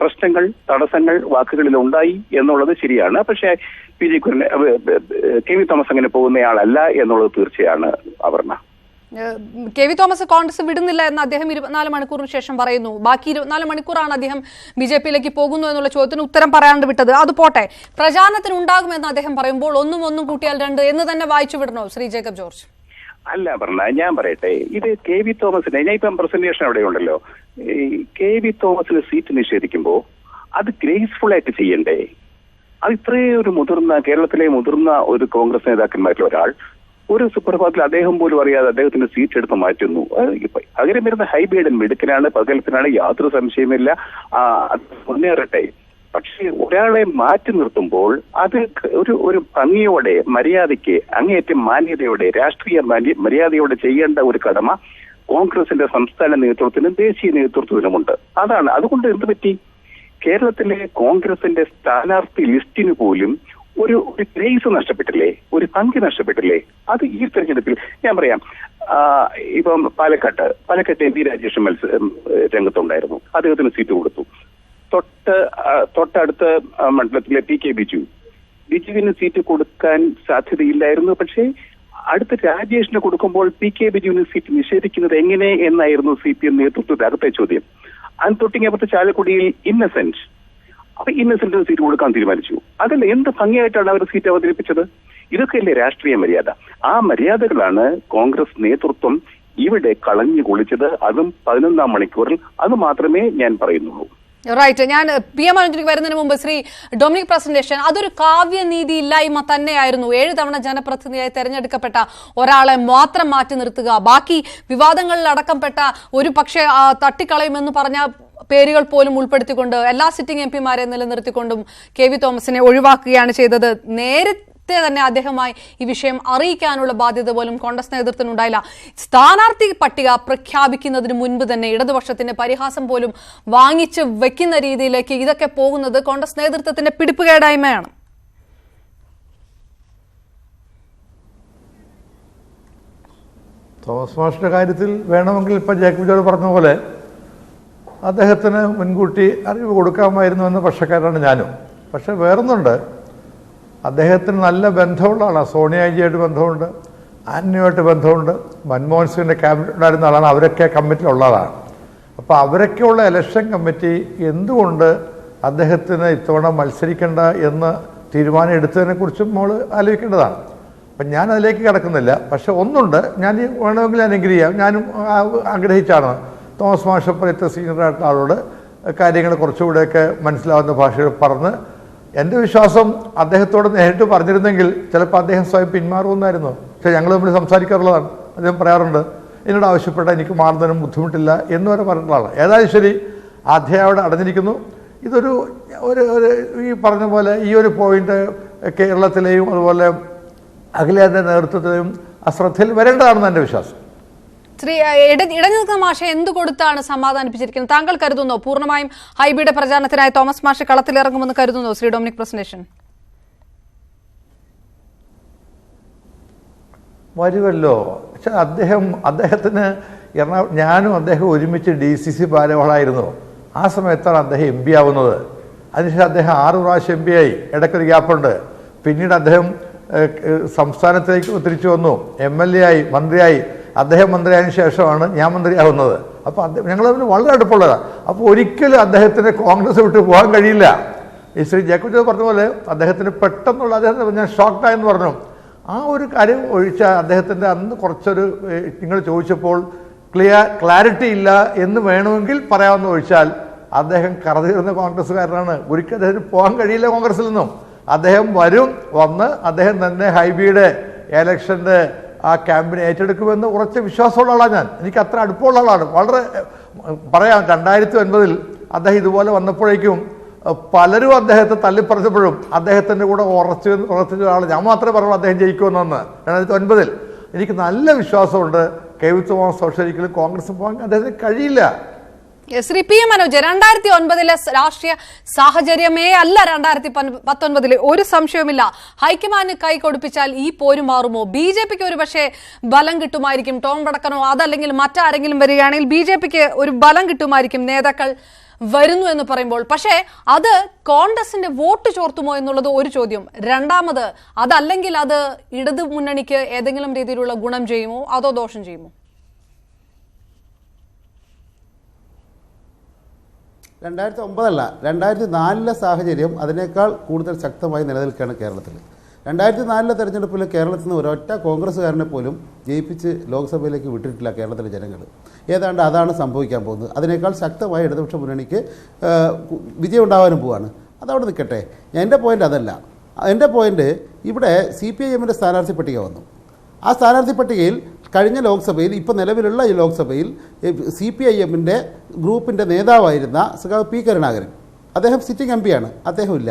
പ്രശ്നങ്ങൾ, തടസ്സങ്ങൾ വാക്കുകളിൽ ഉണ്ടായി എന്നുള്ളത് ശരിയാണ്. പക്ഷേ കെ വി തോമസ് അങ്ങനെ പോകുന്നയാളല്ല എന്നുള്ളത് തീർച്ചയാണ്. അപർണ, കെ വി തോമസ് കോൺഗ്രസ് വിടുന്നില്ല എന്ന് അദ്ദേഹം 24 മണിക്കൂറിന് ശേഷം പറയുന്നു. ബാക്കി 24 മണിക്കൂറാണ് അദ്ദേഹം BJP-യിലേക്ക് പോകുന്നു എന്നുള്ള ചോദ്യത്തിന് ഉത്തരം പറയാണ്ട് വിട്ടത്. അത് പോട്ടെ, പ്രചാരണത്തിന് ഉണ്ടാകുമെന്ന് അദ്ദേഹം പറയുമ്പോൾ ഒന്നും കൂട്ടിയാൽ 2 എന്ന് തന്നെ വായിച്ചു വിടണോ ശ്രീ ജേക്കബ് ജോർജ്? അല്ല പറഞ്ഞ, ഞാൻ പറയട്ടെ, ഇത് കെ വി തോമസിന്, ഞാൻ ഇപ്പം പ്രസന്റേഷൻ അവിടെ ഉണ്ടല്ലോ, കെ വി തോമസിന് സീറ്റ് നിഷേധിക്കുമ്പോൾ അത് ഗ്രേസ്ഫുൾ ആയിട്ട് ചെയ്യണ്ടേ? അത് ഇത്രയും ഒരു കേരളത്തിലെ മുതിർന്ന ഒരു കോൺഗ്രസ് നേതാക്കന്മാരിൽ ഒരാൾ ഒരു സുപ്രഭാതത്തിൽ അദ്ദേഹം പോലും അറിയാതെ അദ്ദേഹത്തിന്റെ സീറ്റ് എടുത്ത് മാറ്റുന്നു. അങ്ങനെ വരുന്ന ഹൈബീഡൻ മിടുക്കനാണ്, പകൽപ്പനാണ്, യാതൊരു സംശയമില്ല, മുന്നേറട്ടെ. പക്ഷെ ഒരാളെ മാറ്റി നിർത്തുമ്പോൾ അത് ഒരു ഭംഗിയോടെ, മര്യാദയ്ക്ക്, അങ്ങേയറ്റം മാന്യതയോടെ, രാഷ്ട്രീയ മര്യാദയോടെ ചെയ്യേണ്ട ഒരു കടമ കോൺഗ്രസിന്റെ സംസ്ഥാന നേതൃത്വത്തിനും ദേശീയ നേതൃത്വത്തിനുമുണ്ട്. അതുകൊണ്ട് എന്ത് പറ്റി? കേരളത്തിലെ കോൺഗ്രസിന്റെ സ്ഥാനാർത്ഥി ലിസ്റ്റിന് പോലും ഒരു ഗ്രേസ് നഷ്ടപ്പെട്ടില്ലേ, ഒരു ഭംഗി നഷ്ടപ്പെട്ടില്ലേ? അത് ഈ തെരഞ്ഞെടുപ്പിൽ ഞാൻ പറയാം. ഇപ്പം പാലക്കാട്ട് MP രാജേഷ് രംഗത്തുണ്ടായിരുന്നു, അദ്ദേഹത്തിന് സീറ്റ് കൊടുത്തു. തൊട്ടടുത്ത മണ്ഡലത്തിലെ PK ബിജുവിന് സീറ്റ് കൊടുക്കാൻ സാധ്യതയില്ലായിരുന്നു. പക്ഷേ അടുത്ത രാജേഷിന് കൊടുക്കുമ്പോൾ PK ബിജുവിന് സീറ്റ് നിഷേധിക്കുന്നത് എങ്ങനെ എന്നായിരുന്നു CPM നേതൃത്വത്തിന്റെ അകത്തെ ചോദ്യം. തൊട്ടിങ്ങപ്പുറത്ത് ചാലക്കുടിയിൽ ഇന്നസെന്റിന് സീറ്റ് കൊടുക്കാൻ തീരുമാനിച്ചു. അതല്ല, എന്ത് ഭംഗിയായിട്ടാണ് അവർ സീറ്റ് അവതരിപ്പിച്ചത്? ഇതൊക്കെയല്ലേ രാഷ്ട്രീയ മര്യാദ? ആ മര്യാദകളാണ് കോൺഗ്രസ് നേതൃത്വം ഇവിടെ കളഞ്ഞു കുളിച്ചത്, അതും 11-ാം മണിക്കൂറിൽ. അത് മാത്രമേ ഞാൻ പറയുന്നുള്ളൂ. റൈറ്റ്. ഞാൻ PM അനുജനിക്ക് വരുന്നതിന് മുമ്പ് ശ്രീ ഡൊമിനിക് പ്രസന്റേഷൻ, അതൊരു കാവ്യനീതി ഇല്ലായ്മ തന്നെയായിരുന്നു. 7 തവണ ജനപ്രതിനിധിയായി തെരഞ്ഞെടുക്കപ്പെട്ട ഒരാളെ മാത്രം മാറ്റി നിർത്തുക, ബാക്കി വിവാദങ്ങളിൽ അടക്കംപ്പെട്ട ഒരു പക്ഷേ തട്ടിക്കളയുമെന്ന് പറഞ്ഞ പേരുകൾ പോലും ഉൾപ്പെടുത്തിക്കൊണ്ട് എല്ലാ സിറ്റിംഗ് MP-മാരെ നിലനിർത്തിക്കൊണ്ടും കെ വി തോമസിനെ ഒഴിവാക്കുകയാണ് ചെയ്തത്. നേരത്തെ തന്നെ അദ്ദേഹമായി ഈ വിഷയം അറിയിക്കാനുള്ള ബാധ്യത പോലും കോൺഗ്രസ് നേതൃത്വത്തിനുണ്ടായില്ല. സ്ഥാനാർത്ഥി പട്ടിക പ്രഖ്യാപിക്കുന്നതിന് മുൻപ് തന്നെ ഇടതുപക്ഷത്തിന്റെ പരിഹാസം പോലും വാങ്ങിച്ച് വെക്കുന്ന രീതിയിലേക്ക് ഇതൊക്കെ പോകുന്നത് കോൺഗ്രസ് നേതൃത്വത്തിന്റെ പിടിപ്പുകേടായ്മയാണ്. തോമസ് മാഷിന്റെ കാര്യത്തിൽ വേണമെങ്കിൽ ഇപ്പം ജേക്കബ് ജോർജ് പറഞ്ഞ പോലെ അദ്ദേഹത്തിന് മുൻകൂട്ടി അറിവ് കൊടുക്കാമായിരുന്നു എന്ന പക്ഷക്കാരാണ് ഞാനും. പക്ഷെ വേറൊന്നുണ്ട്, അദ്ദേഹത്തിന് നല്ല ബന്ധമുള്ള ആളാണ്. സോണിയാജിയായിട്ട് ബന്ധമുണ്ട്, ആന്റണിയുമായിട്ട് ബന്ധമുണ്ട്, മൻമോഹൻ സിംഗിൻ്റെ ക്യാബിനറ്റ് ഉണ്ടായിരുന്ന ആളാണ്. അവരൊക്കെ കമ്മിറ്റിയിലുള്ളതാണ്. അപ്പോൾ അവരൊക്കെയുള്ള ഇലക്ഷൻ കമ്മിറ്റി എന്തുകൊണ്ട് അദ്ദേഹത്തിന് ഇത്തവണ മത്സരിക്കേണ്ട എന്ന് തീരുമാനം എടുത്തതിനെക്കുറിച്ചും നമ്മൾ ആലോചിക്കേണ്ടതാണ്. അപ്പം ഞാൻ അതിലേക്ക് കിടക്കുന്നില്ല. പക്ഷെ ഒന്നുണ്ട്, വേണമെങ്കിൽ ഞാൻ എഗ്രി ചെയ്യാം. ഞാനും ആഗ്രഹിച്ചാണ് തോമസ് മാഷ് പോലത്തെ സീനിയറായിട്ടുള്ള ആളോട് കാര്യങ്ങൾ കുറച്ചുകൂടെയൊക്കെ മനസ്സിലാവുന്ന ഭാഷയിൽ പറഞ്ഞ്, എൻ്റെ വിശ്വാസം അദ്ദേഹത്തോട് നേരിട്ട് പറഞ്ഞിരുന്നെങ്കിൽ ചിലപ്പോൾ അദ്ദേഹം സ്വയം പിന്മാറുമെന്നായിരുന്നു. പക്ഷേ ഞങ്ങൾ തമ്മിൽ സംസാരിക്കാറുള്ളതാണ്. അദ്ദേഹം പറയാറുണ്ട്, എന്നോട് ആവശ്യപ്പെട്ട എനിക്ക് മാറുന്നതിനും ബുദ്ധിമുട്ടില്ല എന്ന് വരെ പറഞ്ഞിട്ടുള്ളതാണ്. ഏതായാലും ശരി, അദ്ദേഹം അവിടെ അടഞ്ഞിരിക്കുന്നു. ഇതൊരു ഈ പറഞ്ഞ പോലെ ഈ ഒരു പോയിന്റ് കേരളത്തിലെയും അതുപോലെ അഖിലേന്ത്യാ നേതൃത്വത്തിലെയും അശ്രദ്ധയിൽ വരേണ്ടതാണെന്ന് എൻ്റെ വിശ്വാസം. ശ്രീ ഇടഞ്ഞു മാഷെ എന്ത് കൊടുത്താണ് സമാധാനിപ്പിച്ചിരിക്കുന്നത്? താങ്കൾ കരുതുന്നോ പൂർണ്ണമായും ഹൈബിയുടെ പ്രചാരണത്തിനായി തോമസ് മാഷ് കളത്തിലിറങ്ങുമെന്ന് കരുതുന്നോ ശ്രീ ഡൊമിനിക് പ്രസന്റേഷൻ? വരുമല്ലോ. പക്ഷെ അദ്ദേഹത്തിന് ഞാനും അദ്ദേഹം ഒരുമിച്ച് DCC ഭാരവാളായിരുന്നു. ആ സമയത്താണ് അദ്ദേഹം MP ആവുന്നത്. അതിനുശേഷം അദ്ദേഹം 6 പ്രാവശ്യം MP ആയി, ഇടയ്ക്കൊരു ഗ്യാപ്പുണ്ട്. പിന്നീട് അദ്ദേഹം സംസ്ഥാനത്തേക്ക് തിരിച്ചു വന്നു, MLA ആയി, മന്ത്രിയായി. അദ്ദേഹം മന്ത്രിയായതിനു ശേഷമാണ് ഞാൻ മന്ത്രിയാവുന്നത്. അപ്പോൾ ഞങ്ങൾ തമ്മിൽ വളരെ അടുപ്പമുള്ളതാണ്. അപ്പോൾ ഒരിക്കലും അദ്ദേഹത്തിന് കോൺഗ്രസ് വിട്ട് പോകാൻ കഴിയില്ല. ഈ ശ്രീ ജേക്കബ് ജോർജ് പറഞ്ഞ പോലെ അദ്ദേഹത്തിന് പെട്ടെന്നുള്ള അദ്ദേഹത്തിന് ഞാൻ ഷോക്ക്ഡായെന്ന് പറഞ്ഞു. ആ ഒരു കാര്യം ഒഴിച്ചാൽ അദ്ദേഹത്തിൻ്റെ അന്ന് കുറച്ചൊരു നിങ്ങൾ ചോദിച്ചപ്പോൾ ക്ലാരിറ്റി ഇല്ല എന്ന് വേണമെങ്കിൽ പറയാമെന്ന് ഒഴിച്ചാൽ അദ്ദേഹം കറതീർന്ന കോൺഗ്രസ്സുകാരനാണ്. ഒരിക്കലും അദ്ദേഹത്തിന് പോകാൻ കഴിയില്ല കോൺഗ്രസിൽ നിന്നും. അദ്ദേഹം വന്ന് അദ്ദേഹം തന്നെ ഹൈബിയുടെ ഇലക്ഷൻ്റെ ആ ക്യാമ്പിനെ ഏറ്റെടുക്കുമെന്ന് ഉറച്ച വിശ്വാസമുള്ള ആളാണ് ഞാൻ. എനിക്ക് അത്ര അടുപ്പമുള്ള ആളാണ്. വളരെ പറയാം, 2009 അദ്ദേഹം ഇതുപോലെ വന്നപ്പോഴേക്കും പലരും അദ്ദേഹത്തെ തള്ളിപ്പറച്ചപ്പോഴും അദ്ദേഹത്തിൻ്റെ കൂടെ ഉറച്ച ആൾ ഞാൻ മാത്രമേ പറയുള്ളൂ അദ്ദേഹം ജയിക്കുമെന്ന്. 2009 എനിക്ക് നല്ല വിശ്വാസമുണ്ട് കെ വി തോമസ് ഒരിക്കലും കോൺഗ്രസ് പോകാൻ അദ്ദേഹത്തിന് കഴിയില്ല. ശ്രീ പി എം മനോജ്, 2009 രാഷ്ട്രീയ സാഹചര്യമേ അല്ല 2019 ഒരു സംശയവുമില്ല. ഹൈക്കമാൻഡ് കൈ കൊടുപ്പിച്ചാൽ ഈ പോര് മാറുമോ? BJP-ക്ക് ഒരു പക്ഷേ ബലം കിട്ടുമായിരിക്കും. ടോം വടക്കനോ അതല്ലെങ്കിൽ മറ്റാരെങ്കിലും വരികയാണെങ്കിൽ BJP-ക്ക് ഒരു ബലം കിട്ടുമായിരിക്കും നേതാക്കൾ വരുന്നു എന്ന് പറയുമ്പോൾ. പക്ഷേ അത് കോൺഗ്രസിന്റെ വോട്ട് ചോർത്തുമോ എന്നുള്ളത് ഒരു ചോദ്യം. രണ്ടാമത്, അതല്ലെങ്കിൽ അത് ഇടതു മുന്നണിക്ക് ഏതെങ്കിലും രീതിയിലുള്ള ഗുണം ചെയ്യുമോ അതോ ദോഷം ചെയ്യുമോ? 2009 2004 സാഹചര്യം അതിനേക്കാൾ കൂടുതൽ ശക്തമായി നിലനിൽക്കുകയാണ് കേരളത്തിൽ. 2004 തെരഞ്ഞെടുപ്പിൽ കേരളത്തിൽ നിന്ന് ഒരൊറ്റ കോൺഗ്രസ്സുകാരനെ പോലും ജയിപ്പിച്ച് ലോക്സഭയിലേക്ക് വിട്ടിട്ടില്ല കേരളത്തിലെ ജനങ്ങൾ. ഏതാണ്ട് അതാണ് സംഭവിക്കാൻ പോകുന്നത്. അതിനേക്കാൾ ശക്തമായി ഇടതുപക്ഷ മുന്നണിക്ക് വിജയം ഉണ്ടാകാനും പോവാണ്. അതവിടെ നിൽക്കട്ടെ. എൻ്റെ പോയിൻ്റ് അതല്ല. എൻ്റെ പോയിൻ്റ് ഇവിടെ CPIM-ൻ്റെ സ്ഥാനാർത്ഥി പട്ടിക വന്നു. ആ സ്ഥാനാർത്ഥി പട്ടികയിൽ കഴിഞ്ഞ ലോക്സഭയിൽ, ഇപ്പോൾ നിലവിലുള്ള ഈ ലോക്സഭയിൽ CPIM-ൻ്റെ ഗ്രൂപ്പിൻ്റെ നേതാവായിരുന്ന സഖാവ് P. കരുണാകരൻ, അദ്ദേഹം സിറ്റിംഗ് MP ആണ്, അദ്ദേഹം ഇല്ല.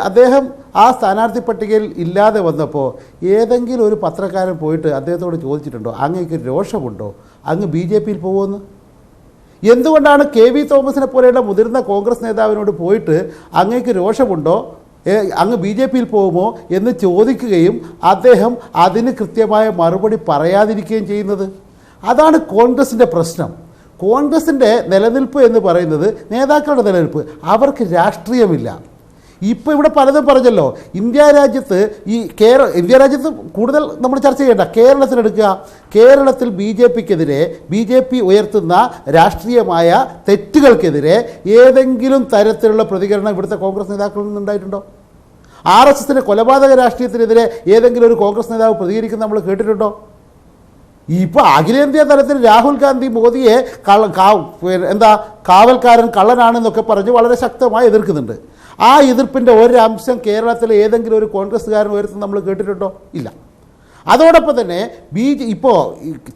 അദ്ദേഹം ആ സ്ഥാനാർത്ഥി പട്ടികയിൽ ഇല്ലാതെ വന്നപ്പോൾ ഏതെങ്കിലും ഒരു പത്രക്കാരൻ പോയിട്ട് അദ്ദേഹത്തോട് ചോദിച്ചിട്ടുണ്ടോ അങ്ങേക്ക് രോഷമുണ്ടോ, അങ്ങ് BJP-യിൽ പോകുമെന്ന്? എന്തുകൊണ്ടാണ് KV തോമസിനെ പോലെയുള്ള മുതിർന്ന കോൺഗ്രസ് നേതാവിനോട് പോയിട്ട് അങ്ങേക്ക് രോഷമുണ്ടോ, അങ്ങ് BJP-യിൽ പോകുമോ എന്ന് ചോദിക്കുകയും അദ്ദേഹം അതിന് കൃത്യമായ മറുപടി പറയാതിരിക്കുകയും ചെയ്യുന്നത്? അതാണ് കോൺഗ്രസിൻ്റെ പ്രശ്നം. കോൺഗ്രസിൻ്റെ നിലനിൽപ്പ് എന്ന് പറയുന്നത് നേതാക്കളുടെ നിലനിൽപ്പ്. അവർക്ക് രാഷ്ട്രീയമില്ല. ഇപ്പോൾ ഇവിടെ പലതും പറഞ്ഞല്ലോ. ഇന്ത്യ രാജ്യത്ത് കൂടുതൽ നമ്മൾ ചർച്ച ചെയ്യേണ്ട, കേരളത്തിലെടുക്കുക. കേരളത്തിൽ BJP ഉയർത്തുന്ന രാഷ്ട്രീയമായ തെറ്റുകൾക്കെതിരെ ഏതെങ്കിലും തരത്തിലുള്ള പ്രതികരണം ഇവിടുത്തെ കോൺഗ്രസ് നേതാക്കളിൽ നിന്നുണ്ടായിട്ടുണ്ടോ? RSS-ന്റെ കൊലപാതക രാഷ്ട്രീയത്തിനെതിരെ ഏതെങ്കിലും ഒരു കോൺഗ്രസ് നേതാവ് പ്രതികരിക്കുന്ന നമ്മൾ കേട്ടിട്ടുണ്ടോ? ഇപ്പോൾ അഖിലേന്ത്യാ തലത്തിൽ രാഹുൽ ഗാന്ധി മോദിയെ കാവൽക്കാരൻ കള്ളനാണെന്നൊക്കെ പറഞ്ഞ് വളരെ ശക്തമായി എതിർക്കുന്നുണ്ട്. ആ എതിർപ്പിൻ്റെ ഒരംശം കേരളത്തിലെ ഏതെങ്കിലും ഒരു കോൺഗ്രസ്സുകാരൻ ഉയർത്തുന്ന നമ്മൾ കേട്ടിട്ടുണ്ടോ? ഇല്ല. അതോടൊപ്പം തന്നെ ഇപ്പോൾ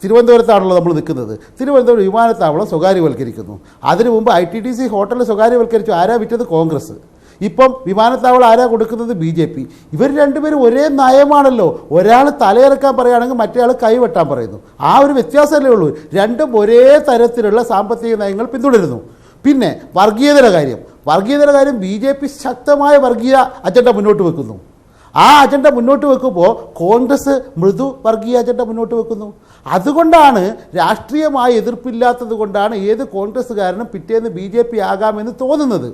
തിരുവനന്തപുരത്താണല്ലോ നമ്മൾ നിൽക്കുന്നത്. തിരുവനന്തപുരം വിമാനത്താവളം സ്വകാര്യവൽക്കരിക്കുന്നു. അതിനു മുമ്പ് ITTC ഹോട്ടൽ സ്വകാര്യവൽക്കരിച്ചു. ആരാ വിറ്റത്? കോൺഗ്രസ്. ഇപ്പം വിമാനത്താവളം ആരാ കൊടുക്കുന്നത്? BJP. ഇവർ രണ്ടുപേരും ഒരേ നയമാണല്ലോ. ഒരാൾ തലയിറക്കാൻ പറയുകയാണെങ്കിൽ മറ്റേ ആൾ കൈവെട്ടാൻ പറയുന്നു. ആ ഒരു വ്യത്യാസമല്ലേ ഉള്ളൂ. രണ്ടും ഒരേ തരത്തിലുള്ള സാമ്പത്തിക നയങ്ങൾ പിന്തുടരുന്നു. പിന്നെ വർഗീയതയുടെ കാര്യം BJP ശക്തമായ വർഗീയ അജണ്ട മുന്നോട്ട് വെക്കുന്നു. ആ അജണ്ട മുന്നോട്ട് വെക്കുമ്പോൾ കോൺഗ്രസ് മൃദു വർഗീയ അജണ്ട മുന്നോട്ട് വെക്കുന്നു. അതുകൊണ്ടാണ് രാഷ്ട്രീയമായ എതിർപ്പില്ലാത്തത് കൊണ്ടാണ് ഏത് കോൺഗ്രസ്സുകാരനും പിറ്റേന്ന് BJP ആകാമെന്ന് തോന്നുന്നത്.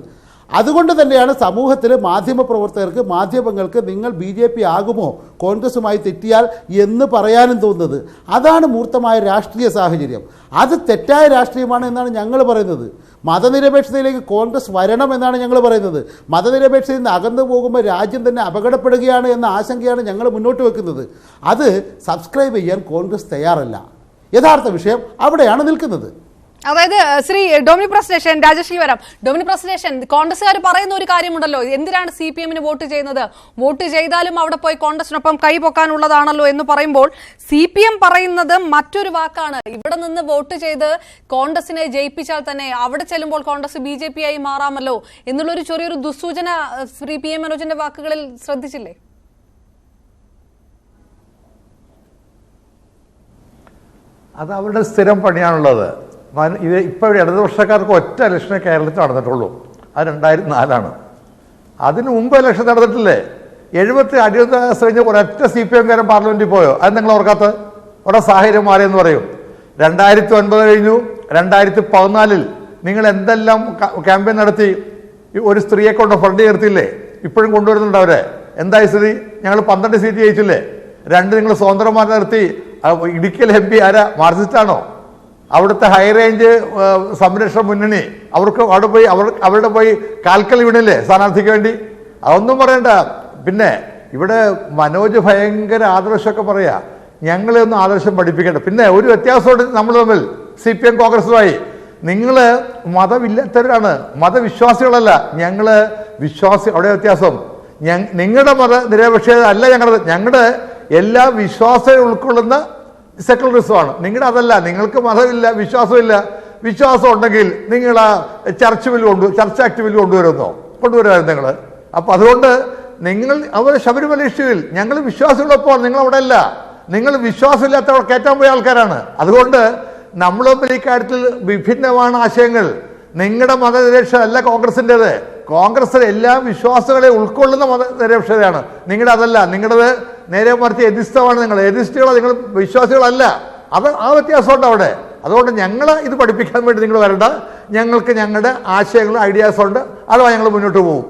അതുകൊണ്ട് തന്നെയാണ് സമൂഹത്തിൽ മാധ്യമപ്രവർത്തകർക്ക്, മാധ്യമങ്ങൾക്ക് നിങ്ങൾ BJP ആകുമോ കോൺഗ്രസുമായി തെറ്റിയാൽ എന്ന് പറയാനും തോന്നുന്നത്. അതാണ് മൂർത്തമായ രാഷ്ട്രീയ സാഹചര്യം. അത് തെറ്റായ രാഷ്ട്രീയമാണ് എന്നാണ് ഞങ്ങൾ പറയുന്നത്. മതനിരപേക്ഷതയിലേക്ക് കോൺഗ്രസ് വരണം എന്നാണ് ഞങ്ങൾ പറയുന്നത്. മതനിരപേക്ഷതയിൽ നിന്ന് അകന്നു പോകുമ്പോൾ രാജ്യം തന്നെ അപകടപ്പെടുകയാണ് എന്ന ആശങ്കയാണ് ഞങ്ങൾ മുന്നോട്ട് വെക്കുന്നത്. അത് സബ്സ്ക്രൈബ് ചെയ്യാൻ കോൺഗ്രസ് തയ്യാറല്ല. യഥാർത്ഥ വിഷയം അവിടെയാണ് നിൽക്കുന്നത്. അതായത് ശ്രീ ഡൊമിനിക് പ്രസന്റേഷൻ, രാജശ്രീവരം, ഡൊമിനിക് പ്രസന്റേഷൻ, കോൺഗ്രസ്സുകാർ പറയുന്ന ഒരു കാര്യമുണ്ടല്ലോ, എന്തിനാണ് CPM-ന് വോട്ട് ചെയ്യുന്നത്? വോട്ട് ചെയ്താലും അവിടെ പോയി കോൺഗ്രസിനൊപ്പം കൈപൊക്കാനുള്ളതാണല്ലോ എന്ന് പറയുമ്പോൾ CPM പറയുന്നത് മറ്റൊരു വാക്കാണ്. ഇവിടെ നിന്ന് വോട്ട് ചെയ്ത് കോൺഗ്രസിനെ ജയിപ്പിച്ചാൽ തന്നെ അവിടെ ചെല്ലുമ്പോൾ കോൺഗ്രസ് BJP ആയി മാറാമല്ലോ എന്നുള്ളൊരു ചെറിയൊരു ദുസ്സൂചന ശ്രീ PM മനോജിന്റെ വാക്കുകളിൽ ശ്രദ്ധിച്ചില്ലേ? അത് അവരുടെ സ്ഥിരം പണിയാണുള്ളത്. ഇത് ഇപ്പോൾ ഇടതുപക്ഷക്കാർക്ക് ഒറ്റ ഇലക്ഷനെ കേരളത്തിൽ നടന്നിട്ടുള്ളൂ. അത് 2004 അതിന് മുമ്പ് ഇലക്ഷൻ നടന്നിട്ടില്ലേ? 70 കഴിഞ്ഞ് ഒരൊറ്റ CPM-കാരൻ പാർലമെന്റിൽ പോയോ? അത് നിങ്ങൾ ഓർക്കാത്ത? അവിടെ സാഹചര്യം മാറിയെന്ന് പറയും. 2009 കഴിഞ്ഞു. 2014 നിങ്ങൾ എന്തെല്ലാം ക്യാമ്പയിൻ നടത്തി. ഒരു സ്ത്രീയെ കൊണ്ട് ഫ്രണ്ട് ചേർത്തില്ലേ? ഇപ്പോഴും കൊണ്ടുവരുന്നുണ്ട് അവരെ. എന്തായി സ്ഥിതി? ഞങ്ങൾ 12 സീറ്റ് ജയിച്ചില്ലേ? 2 നിങ്ങൾ സ്വതന്ത്രമാരെ നിർത്തി. ഇടുക്കിയിൽ MP ആരാ? മാർക്സിസ്റ്റാണോ? അവിടുത്തെ ഹൈ റേഞ്ച് സംരക്ഷണ മുന്നണി അവർക്ക് അവരുടെ പോയി കാൽക്കൽ വീണില്ലേ സ്ഥാനാർത്ഥിക്ക് വേണ്ടി? അതൊന്നും പറയണ്ട. പിന്നെ ഇവിടെ മനോജ് ഭയങ്കര ആദർശമൊക്കെ പറയാ. ഞങ്ങളെ ഒന്നും ആദർശം പഠിപ്പിക്കണ്ട. പിന്നെ ഒരു വ്യത്യാസമുണ്ട് നമ്മൾ തമ്മിൽ CPM കോൺഗ്രസുമായി. നിങ്ങൾ മതമില്ലാത്തവരാണ്, മതവിശ്വാസികളല്ല. ഞങ്ങൾ വിശ്വാസി. അവിടെ വ്യത്യാസം. നിങ്ങളുടെ മതനിരപേക്ഷത അല്ല ഞങ്ങളുടെ എല്ലാ വിശ്വാസവും ഉൾക്കൊള്ളുന്ന സെക്കുലറിസമാണ്. നിങ്ങളുടെ അതല്ല. നിങ്ങൾക്ക് മതമില്ല, വിശ്വാസമില്ല. വിശ്വാസം ഉണ്ടെങ്കിൽ നിങ്ങൾ ചർച്ച് ആക്ട് ബില്ല് കൊണ്ടുവരുമായിരുന്നു നിങ്ങൾ. അപ്പം അതുകൊണ്ട് നിങ്ങൾ അവർ ശബരിമല ഇഷ്യൂവിൽ ഞങ്ങൾ വിശ്വാസമുള്ളപ്പോൾ നിങ്ങൾ അവിടെ അല്ല. നിങ്ങൾ വിശ്വാസമില്ലാത്തവർ കയറ്റാൻ പോയ ആൾക്കാരാണ്. അതുകൊണ്ട് നമ്മൾ തമ്മിൽ ഇക്കാര്യത്തിൽ വിഭിന്നമാണ് ആശയങ്ങൾ. നിങ്ങളുടെ മതനിരപേക്ഷ അല്ല കോൺഗ്രസിൻ്റെത്. കോൺഗ്രസ് എല്ലാ വിശ്വാസങ്ങളെ ഉൾക്കൊള്ളുന്ന മതനിരപേക്ഷതയാണ്. നിങ്ങളുടെ അതല്ല. നിങ്ങളുടേത് നേരെ മറിച്ച് എതിസ്റ്റമാണ്. നിങ്ങൾ എതിസ്റ്റുകളോ, നിങ്ങൾ വിശ്വാസികളല്ല. ആ വ്യത്യാസമുണ്ട് അവിടെ. അതുകൊണ്ട് ഞങ്ങൾ ഇത് പഠിപ്പിക്കാൻ വേണ്ടി നിങ്ങൾ വരണ്ട. ഞങ്ങൾക്ക് ഞങ്ങളുടെ ആശയങ്ങളും ഐഡിയാസും ഉണ്ട്. അതുമായി ഞങ്ങൾ മുന്നോട്ട് പോകും.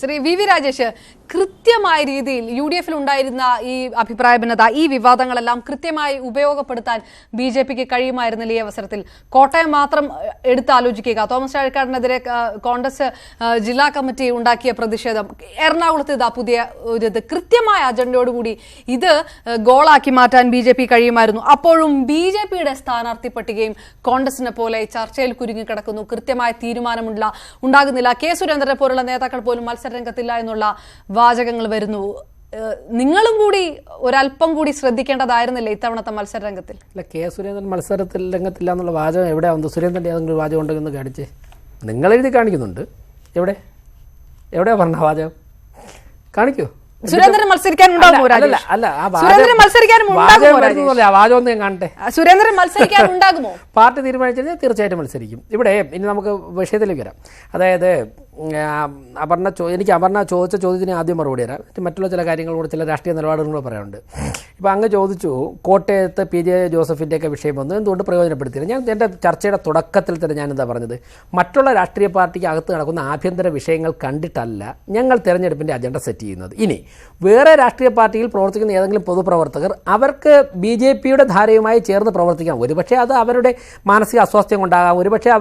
ശ്രീ വി വി രാജേഷ്, കൃത്യമായ രീതിയിൽ യു ഡി എഫിൽ ഉണ്ടായിരുന്ന ഈ അഭിപ്രായ ഭിന്നത, ഈ വിവാദങ്ങളെല്ലാം കൃത്യമായി ഉപയോഗപ്പെടുത്താൻ ബി ജെ പിക്ക് കഴിയുമായിരുന്നില്ല ഈ അവസരത്തിൽ? കോട്ടയം മാത്രം എടുത്താലോചിക്കുക. തോമസ് ചാഴിക്കാടിനെതിരെ കോൺഗ്രസ് ജില്ലാ കമ്മിറ്റി ഉണ്ടാക്കിയ പ്രതിഷേധം, എറണാകുളത്ത് ഇതാ പുതിയ ഒരു കൃത്യമായ അജണ്ടയോടുകൂടി ഇത് ഗോളാക്കി മാറ്റാൻ ബി ജെ പി കഴിയുമായിരുന്നു. അപ്പോഴും ബി ജെ പിയുടെ സ്ഥാനാർത്ഥി പട്ടികയും കോൺഗ്രസിനെ പോലെ ചർച്ചയിൽ കുരുങ്ങിക്കിടക്കുന്നു. കൃത്യമായ ഉണ്ടാകുന്നില്ല. കെ സുരേന്ദ്രനെ പോലുള്ള നേതാക്കൾ പോലും മത്സരരംഗത്തില്ല എന്നുള്ള വാചകങ്ങൾ വരുന്നു. നിങ്ങളും കൂടി ഒരല്പം കൂടി ശ്രദ്ധിക്കേണ്ടതായിരുന്നില്ലേ ഇത്തവണത്തെ മത്സര രംഗത്തിൽ? അല്ല, കെ സുരേന്ദ്രൻ മത്സരത്തിൽ രംഗത്തില്ല എന്നുള്ള വാചകം എവിടെയാ വന്നത്? സുരേന്ദ്രൻ്റെ ഏതെങ്കിലും വാചകം ഉണ്ടെന്ന് കാണിച്ചേ. നിങ്ങൾ എഴുതി കാണിക്കുന്നുണ്ട്. എവിടെയാ പറഞ്ഞ വാചകം? കാണിക്കൂ. സുരേന്ദ്രൻ മത്സരിക്കാൻ ഉണ്ടാകുമോ? സുരേന്ദ്രൻ മത്സരിക്കാൻ ഉണ്ടാകുമോ? പാർട്ടി തീരുമാനിച്ചാൽ തീർച്ചയായിട്ടും മത്സരിക്കും. ഇവിടെ ഇനി നമുക്ക് വിഷയത്തിലേക്ക് വരാം. അതായത് എനിക്ക് അപർണ ചോദിച്ച ചോദ്യത്തിന് ആദ്യം മറുപടി തരാം. മറ്റുള്ള ചില കാര്യങ്ങളോട് ചില രാഷ്ട്രീയ നിലപാടുകളോട് പറയാനുണ്ട്. ഇപ്പോൾ അങ്ങ് ചോദിച്ചു കോട്ടയത്ത് പി ജെ ജോസഫിൻ്റെയൊക്കെ വിഷയം വന്നു, എന്തുകൊണ്ട് പ്രയോജനപ്പെടുത്തിയില്ല? ഞാൻ എൻ്റെ ചർച്ചയുടെ തുടക്കത്തിൽ തന്നെ ഞാനെന്താ പറഞ്ഞത്? മറ്റുള്ള രാഷ്ട്രീയ പാർട്ടിക്ക് അകത്ത് നടക്കുന്ന ആഭ്യന്തര വിഷയങ്ങൾ കണ്ടിട്ടല്ല ഞങ്ങൾ തെരഞ്ഞെടുപ്പിൻ്റെ അജണ്ട സെറ്റ് ചെയ്യുന്നത്. ഇനി വേറെ രാഷ്ട്രീയ പാർട്ടിയിൽ പ്രവർത്തിക്കുന്ന ഏതെങ്കിലും പൊതുപ്രവർത്തകർ അവർക്ക് ബി ജെ പിയുടെ ധാരയുമായി ചേർന്ന് പ്രവർത്തിക്കാം. ഒരുപക്ഷെ അത് അവരുടെ മാനസിക അസ്വാസ്ഥ്യം കൊണ്ടാകാം, ഒരുപക്ഷെ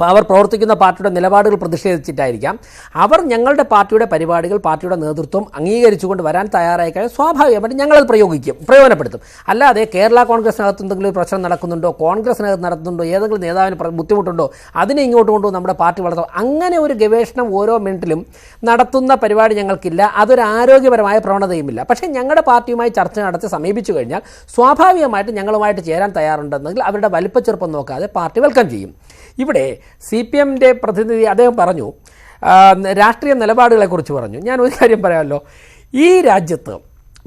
അവർ പ്രവർത്തിക്കുന്ന പാർട്ടിയുടെ നിലപാടുകൾ പ്രതിഷേധിച്ചിട്ടായിരിക്കാം. അവർ ഞങ്ങളുടെ പാർട്ടിയുടെ പരിപാടികൾ, പാർട്ടിയുടെ നേതൃത്വം അംഗീകരിച്ചുകൊണ്ട് വരാൻ തയ്യാറായി കഴിഞ്ഞാൽ സ്വാഭാവികമായിട്ട് ഞങ്ങളത് പ്രയോജനപ്പെടുത്തും. അല്ലാതെ കേരള കോൺഗ്രസിനകത്ത് എന്തെങ്കിലും പ്രശ്നം നടക്കുന്നുണ്ടോ, കോൺഗ്രസിനകത്ത് നടത്തുന്നുണ്ടോ, ഏതെങ്കിലും നേതാവിന് ബുദ്ധിമുട്ടുണ്ടോ, അതിനെ ഇങ്ങോട്ട് കൊണ്ടു നമ്മുടെ പാർട്ടി വളർത്തും, അങ്ങനെ ഒരു ഗവേഷണം ഓരോ മിനിറ്റിലും നടത്തുന്ന പരിപാടി ഞങ്ങൾക്കില്ല. അതൊരു ആരോഗ്യപരമായ പ്രവണതയുമില്ല. പക്ഷേ ഞങ്ങളുടെ പാർട്ടിയുമായി ചർച്ച നടത്തി സമീപിച്ചു കഴിഞ്ഞാൽ സ്വാഭാവികമായിട്ട് ഞങ്ങളുമായിട്ട് ചേരാൻ തയ്യാറുണ്ടെന്നെങ്കിൽ അവരുടെ വലിപ്പച്ചെറുപ്പം നോക്കാതെ പാർട്ടി വെൽക്കം ചെയ്യും. ഇവിടെ സി പി എമ്മിൻ്റെ പ്രതിനിധി അദ്ദേഹം പറഞ്ഞു, രാഷ്ട്രീയ നിലപാടുകളെക്കുറിച്ച് പറഞ്ഞു. ഞാൻ ഒരു കാര്യം പറയാമല്ലോ, ഈ രാജ്യത്ത്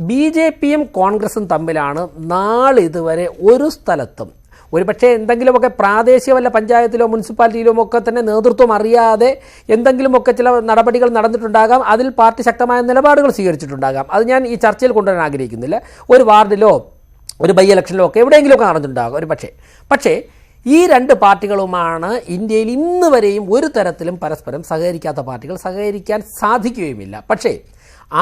ബി ജെ പിയും കോൺഗ്രസും തമ്മിലാണ് നാളിതുവരെ ഒരു സ്ഥലത്തും ഒരുപക്ഷെ എന്തെങ്കിലുമൊക്കെ പ്രാദേശിക വല്ല പഞ്ചായത്തിലോ മുനിസിപ്പാലിറ്റിയിലോ ഒക്കെ തന്നെ നേതൃത്വം അറിയാതെ എന്തെങ്കിലുമൊക്കെ ചില നടപടികൾ നടന്നിട്ടുണ്ടാകാം. അതിൽ പാർട്ടി ശക്തമായ നിലപാടുകൾ സ്വീകരിച്ചിട്ടുണ്ടാകാം. അത് ഞാൻ ഈ ചർച്ചയിൽ കൊണ്ടുവരാൻ ആഗ്രഹിക്കുന്നില്ല. ഒരു വാർഡിലോ ഒരു ബൈ ഇലക്ഷനിലോ ഒക്കെ എവിടെയെങ്കിലുമൊക്കെ നടന്നിട്ടുണ്ടാകും ഒരു പക്ഷേ ഈ രണ്ട് പാർട്ടികളുമാണ് ഇന്ത്യയിൽ ഇന്ന് വരെയും ഒരു തരത്തിലും പരസ്പരം സഹകരിക്കാത്ത പാർട്ടികൾ. സഹകരിക്കാൻ സാധിക്കുകയുമില്ല. പക്ഷേ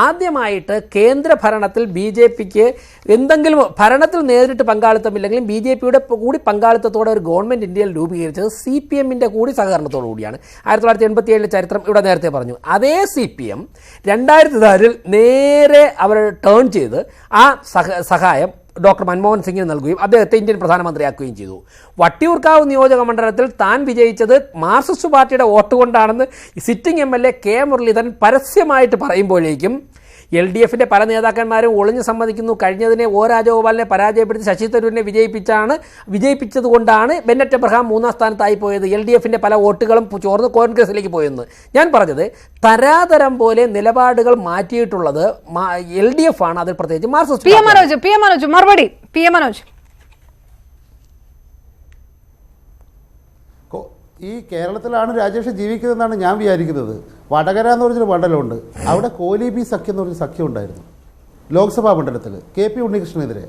ആദ്യമായിട്ട് കേന്ദ്ര ഭരണത്തിൽ ബി ജെ പിക്ക് എന്തെങ്കിലും ഭരണത്തിൽ നേരിട്ട് പങ്കാളിത്തമില്ലെങ്കിലും ബി ജെ പിയുടെ കൂടി പങ്കാളിത്തത്തോടെ ഒരു ഗവൺമെൻറ് ഇന്ത്യയിൽ രൂപീകരിച്ചത് സി പി എമ്മിൻ്റെ കൂടി സഹകരണത്തോടു കൂടിയാണ്. 1987 ചരിത്രം ഇവിടെ നേരത്തെ പറഞ്ഞു. അതേ സി പി എം 2004 നേരെ അവർ ടേൺ ചെയ്ത് ആ സഹായം ഡോക്ടർ മൻമോഹൻ സിംഗിന് നൽകുകയും അദ്ദേഹത്തെ ഇന്ത്യൻ പ്രധാനമന്ത്രിയാക്കുകയും ചെയ്തു. വട്ടിയൂർക്കാവ് നിയോജക മണ്ഡലത്തിൽ താൻ വിജയിച്ചത് മാർക്സിസ്റ്റ് പാർട്ടിയുടെ വോട്ട് കൊണ്ടാണെന്ന് സിറ്റിംഗ് MLA കെ മുരളീധരൻ പരസ്യമായിട്ട് പറയുമ്പോഴേക്കും എൽ ഡി എഫിൻ്റെ പല നേതാക്കന്മാരും ഒളിഞ്ഞു സമ്മതിക്കുന്നു. കഴിഞ്ഞതിനെ ഒ രാജഗോപാലിനെ പരാജയപ്പെടുത്തി ശശി തരൂരിനെ വിജയിപ്പിച്ചതുകൊണ്ടാണ് ബെന്നറ്റ് എബ്രഹാം 3ാം സ്ഥാനത്തായി പോയത്. എൽ ഡി എഫിൻ്റെ പല വോട്ടുകളും ചോർന്ന് കോൺഗ്രസിലേക്ക് പോയെന്ന് ഞാൻ പറഞ്ഞത് തരാതരം പോലെ നിലപാടുകൾ മാറ്റിയിട്ടുള്ളത് എൽ ഡി എഫ് ആണ്. അതിൽ പ്രത്യേകിച്ച് മാർക്സിസ്റ്റ് മറുപടി പി എം മനോജ്. ഈ കേരളത്തിലാണ് രാജേഷ് ജീവിക്കുന്നതെന്നാണ് ഞാൻ വിചാരിക്കുന്നത്. വടകര എന്ന് പറഞ്ഞൊരു മണ്ഡലമുണ്ട്. അവിടെ കോലീബി സഖ്യം എന്ന് പറഞ്ഞൊരു സഖ്യം ഉണ്ടായിരുന്നു ലോക്സഭാ മണ്ഡലത്തിൽ KP ഉണ്ണികൃഷ്ണനെതിരെ.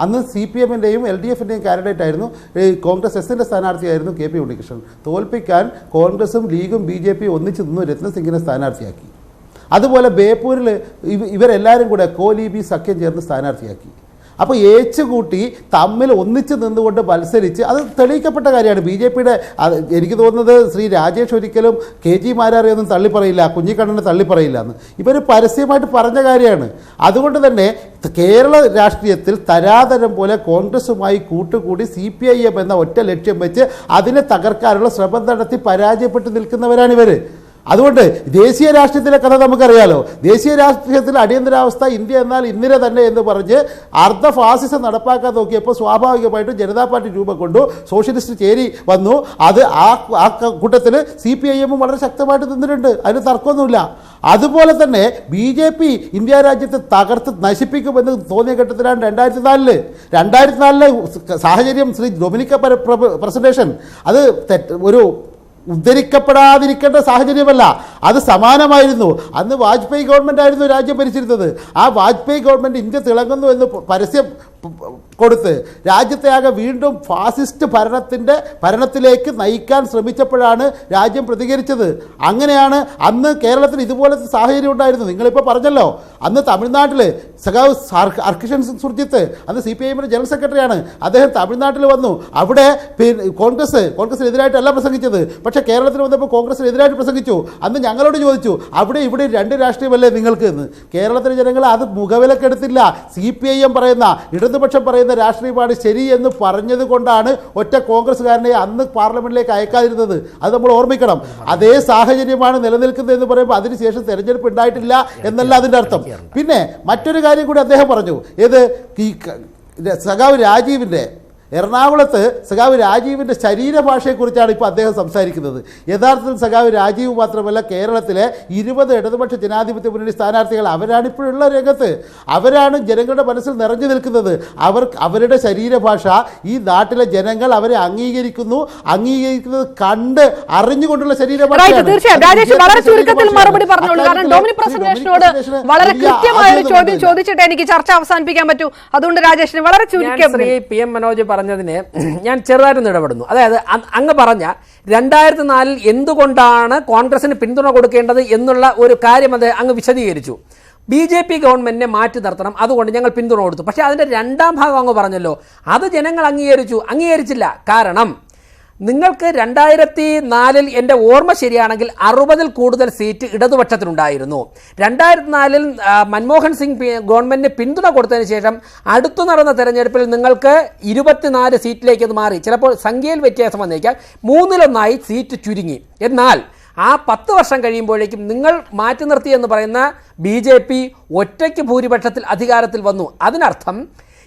അന്ന് CPM-ൻ്റെയും LDF-ൻ്റെയും കാൻഡിഡേറ്റ് ആയിരുന്നു. കോൺഗ്രസ് എസിൻ്റെ സ്ഥാനാർത്ഥിയായിരുന്നു KP ഉണ്ണികൃഷ്ണൻ. തോൽപ്പിക്കാൻ കോൺഗ്രസും ലീഗും BJP ഒന്നിച്ച് നിന്നു രത്നസിംഗിനെ സ്ഥാനാർത്ഥിയാക്കി. അതുപോലെ ബേപ്പൂരിൽ ഇവരെല്ലാവരും കൂടെ കോലീബി സഖ്യം ചേർന്ന് സ്ഥാനാർത്ഥിയാക്കി. അപ്പോൾ ഏച്ചുകൂട്ടി തമ്മിൽ ഒന്നിച്ച് നിന്നുകൊണ്ട് മത്സരിച്ച് അത് തെളിയിക്കപ്പെട്ട കാര്യമാണ്. BJP-യുടെ എനിക്ക് തോന്നുന്നത് ശ്രീ രാജേഷ് ഒരിക്കലും KG മാരാരെയൊന്നും തള്ളിപ്പറയില്ല, കുഞ്ഞിക്കണ്ണനെ തള്ളിപ്പറയില്ല എന്ന് ഇവർ പരസ്യമായിട്ട് പറഞ്ഞ കാര്യമാണ്. അതുകൊണ്ട് തന്നെ കേരള രാഷ്ട്രീയത്തിൽ തരാതരം പോലെ കോൺഗ്രസുമായി കൂട്ടുകൂടി CPIM എന്ന ഒറ്റ ലക്ഷ്യം വെച്ച് അതിനെ തകർക്കാനുള്ള ശ്രമം നടത്തി പരാജയപ്പെട്ട് നിൽക്കുന്നവരാണിവർ. അതുകൊണ്ട് ദേശീയ രാഷ്ട്രീയത്തിലെ കഥ നമുക്കറിയാലോ. ദേശീയ രാഷ്ട്രീയത്തിൽ അടിയന്തരാവസ്ഥ ഇന്ത്യ എന്നാൽ ഇന്ദിര തന്നെ എന്ന് പറഞ്ഞ് അർദ്ധ ഫാസിസം നടപ്പാക്കാൻ നോക്കിയപ്പോൾ സ്വാഭാവികമായിട്ടും ജനതാ പാർട്ടി രൂപം കൊണ്ടു, സോഷ്യലിസ്റ്റ് ചേരി വന്നു. അത് ആ കൂട്ടത്തിൽ CPIM വളരെ ശക്തമായിട്ട് നിന്നിട്ടുണ്ട്, അതിന് തർക്കമൊന്നുമില്ല. അതുപോലെ തന്നെ BJP ഇന്ത്യ രാജ്യത്തെ തകർത്ത് നശിപ്പിക്കുമെന്ന് തോന്നിയ ഘട്ടത്തിലാണ് 2004 സാഹചര്യം ശ്രീ ഡൊമിനിക്ക പ്രസന്റേഷൻ അത് ഒരു ഉദ്ധരിക്കപ്പെടാതിരിക്കേണ്ട സാഹചര്യമല്ല, അത് സമാനമായിരുന്നു. അന്ന് വാജ്പേയി ഗവൺമെൻറ് ആയിരുന്നു രാജ്യം ഭരിച്ചിരുന്നത്. ആ വാജ്പേയി ഗവൺമെൻറ് ഇന്ത്യ തിളങ്ങുന്നു എന്ന് പരസ്യം കൊടുത്ത് രാജ്യത്തെ ആകെ വീണ്ടും ഫാസിസ്റ്റ് ഭരണത്തിലേക്ക് നയിക്കാൻ ശ്രമിച്ചപ്പോഴാണ് രാജ്യം പ്രതികരിച്ചത്. അങ്ങനെയാണ് അന്ന് കേരളത്തിൽ ഇതുപോലത്തെ സാഹചര്യം ഉണ്ടായിരുന്നു. നിങ്ങളിപ്പോൾ പറഞ്ഞല്ലോ, അന്ന് തമിഴ്നാട്ടിൽ സഖാവ് ഹർകിഷൻ സുർജിത്ത് അന്ന് CPIM ജനറൽ സെക്രട്ടറിയാണ്. അദ്ദേഹം തമിഴ്നാട്ടിൽ വന്നു. അവിടെ കോൺഗ്രസിനെതിരായിട്ടല്ല പ്രസംഗിച്ചത്, പക്ഷേ കേരളത്തിൽ വന്നപ്പോൾ കോൺഗ്രസിനെതിരായിട്ട് പ്രസംഗിച്ചു. അന്ന് ഞങ്ങളോട് ചോദിച്ചു, അവിടെ ഇവിടെ രണ്ട് രാഷ്ട്രീയമല്ലേ നിങ്ങൾക്ക് എന്ന്. കേരളത്തിലെ ജനങ്ങൾ അത് മുഖവിലക്കെടുത്തില്ല. CPIM പറയുന്ന ഇടതുപക്ഷം പറയുന്ന രാഷ്ട്രീയമാണ് ശരി എന്ന് പറഞ്ഞത് കൊണ്ടാണ് ഒറ്റ കോൺഗ്രസ്സുകാരനെ അന്ന് പാർലമെന്റിലേക്ക് അയക്കാതിരുന്നത്. അത് നമ്മൾ ഓർമ്മിക്കണം. അതേ സാഹചര്യമാണ് നിലനിൽക്കുന്നത് എന്ന് പറയുമ്പോൾ അതിനുശേഷം തെരഞ്ഞെടുപ്പ് ഉണ്ടായിട്ടില്ല എന്നല്ല അതിൻ്റെ അർത്ഥം. പിന്നെ മറ്റൊരു കാര്യം കൂടി അദ്ദേഹം പറഞ്ഞു, ഏത് ഈ സഖാവ് രാജീവിൻ്റെ എറണാകുളത്ത് സഖാവ് രാജീവിൻ്റെ ശരീരഭാഷയെക്കുറിച്ചാണ് ഇപ്പോൾ അദ്ദേഹം സംസാരിക്കുന്നത്. യഥാർത്ഥത്തിൽ സഖാവ് രാജീവ് മാത്രമല്ല, കേരളത്തിലെ 20 ഇടതുപക്ഷ ജനാധിപത്യ മുന്നണി സ്ഥാനാർത്ഥികൾ അവരാണിപ്പോഴുള്ള രംഗത്ത്. അവരാണ് ജനങ്ങളുടെ മനസ്സിൽ നിറഞ്ഞു നിൽക്കുന്നത്. അവരുടെ ശരീരഭാഷ ഈ നാട്ടിലെ ജനങ്ങൾ അവരെ അംഗീകരിക്കുന്നത് കണ്ട് അറിഞ്ഞുകൊണ്ടുള്ള ശരീരഭാഷയാണ്. തീർച്ചയായും രാജേഷ് വളരെ ചുരുക്കത്തിൽ മറുപടി പറഞ്ഞോളൂ. കാരണം ഡൊമിനിക് പ്രസന്റേഷനോട് വളരെ കൃത്യമായ ഒരു ചോദ്യം ചോദിച്ചിട്ട് എനിക്ക് ചർച്ച അവസാനിപ്പിക്കാൻ പറ്റൂ. അതുകൊണ്ട് രാജേഷിന് വളരെ ചുരുക്കം. ശ്രീ PM മനോജ് പറഞ്ഞതിന് ഞാൻ ചെറുതായിട്ടൊന്ന് ഇടപെടുന്നു. അതായത് അങ്ങ് പറഞ്ഞ 2004 എന്തുകൊണ്ടാണ് കോൺഗ്രസിന് പിന്തുണ കൊടുക്കേണ്ടത് എന്നുള്ള ഒരു കാര്യം അത് അങ്ങ് വിശദീകരിച്ചു. BJP ഗവൺമെന്റിനെ മാറ്റി നിർത്തണം, അതുകൊണ്ട് ഞങ്ങൾ പിന്തുണ കൊടുത്തു. പക്ഷേ അതിൻ്റെ രണ്ടാം ഭാഗം അങ്ങ് പറഞ്ഞല്ലോ, അത് ജനങ്ങൾ അംഗീകരിച്ചില്ല. കാരണം നിങ്ങൾക്ക് 2004 എൻ്റെ ഓർമ്മ ശരിയാണെങ്കിൽ 60-ൽ കൂടുതൽ സീറ്റ് ഇടതുപക്ഷത്തിനുണ്ടായിരുന്നു. 2004 മൻമോഹൻ സിംഗ് ഗവൺമെന്റിന് പിന്തുണ കൊടുത്തതിന് ശേഷം അടുത്തു നടന്ന തെരഞ്ഞെടുപ്പിൽ നിങ്ങൾക്ക് 24 സീറ്റിലേക്ക് അത് മാറി. ചിലപ്പോൾ സംഖ്യയിൽ വ്യത്യാസം വന്നേക്കാം, 3-1 സീറ്റ് ചുരുങ്ങി. എന്നാൽ ആ 10 വർഷം കഴിയുമ്പോഴേക്കും നിങ്ങൾ മാറ്റി നിർത്തി എന്ന് പറയുന്ന BJP ഒറ്റയ്ക്ക് ഭൂരിപക്ഷത്തിൽ അധികാരത്തിൽ വന്നു. അതിനർത്ഥം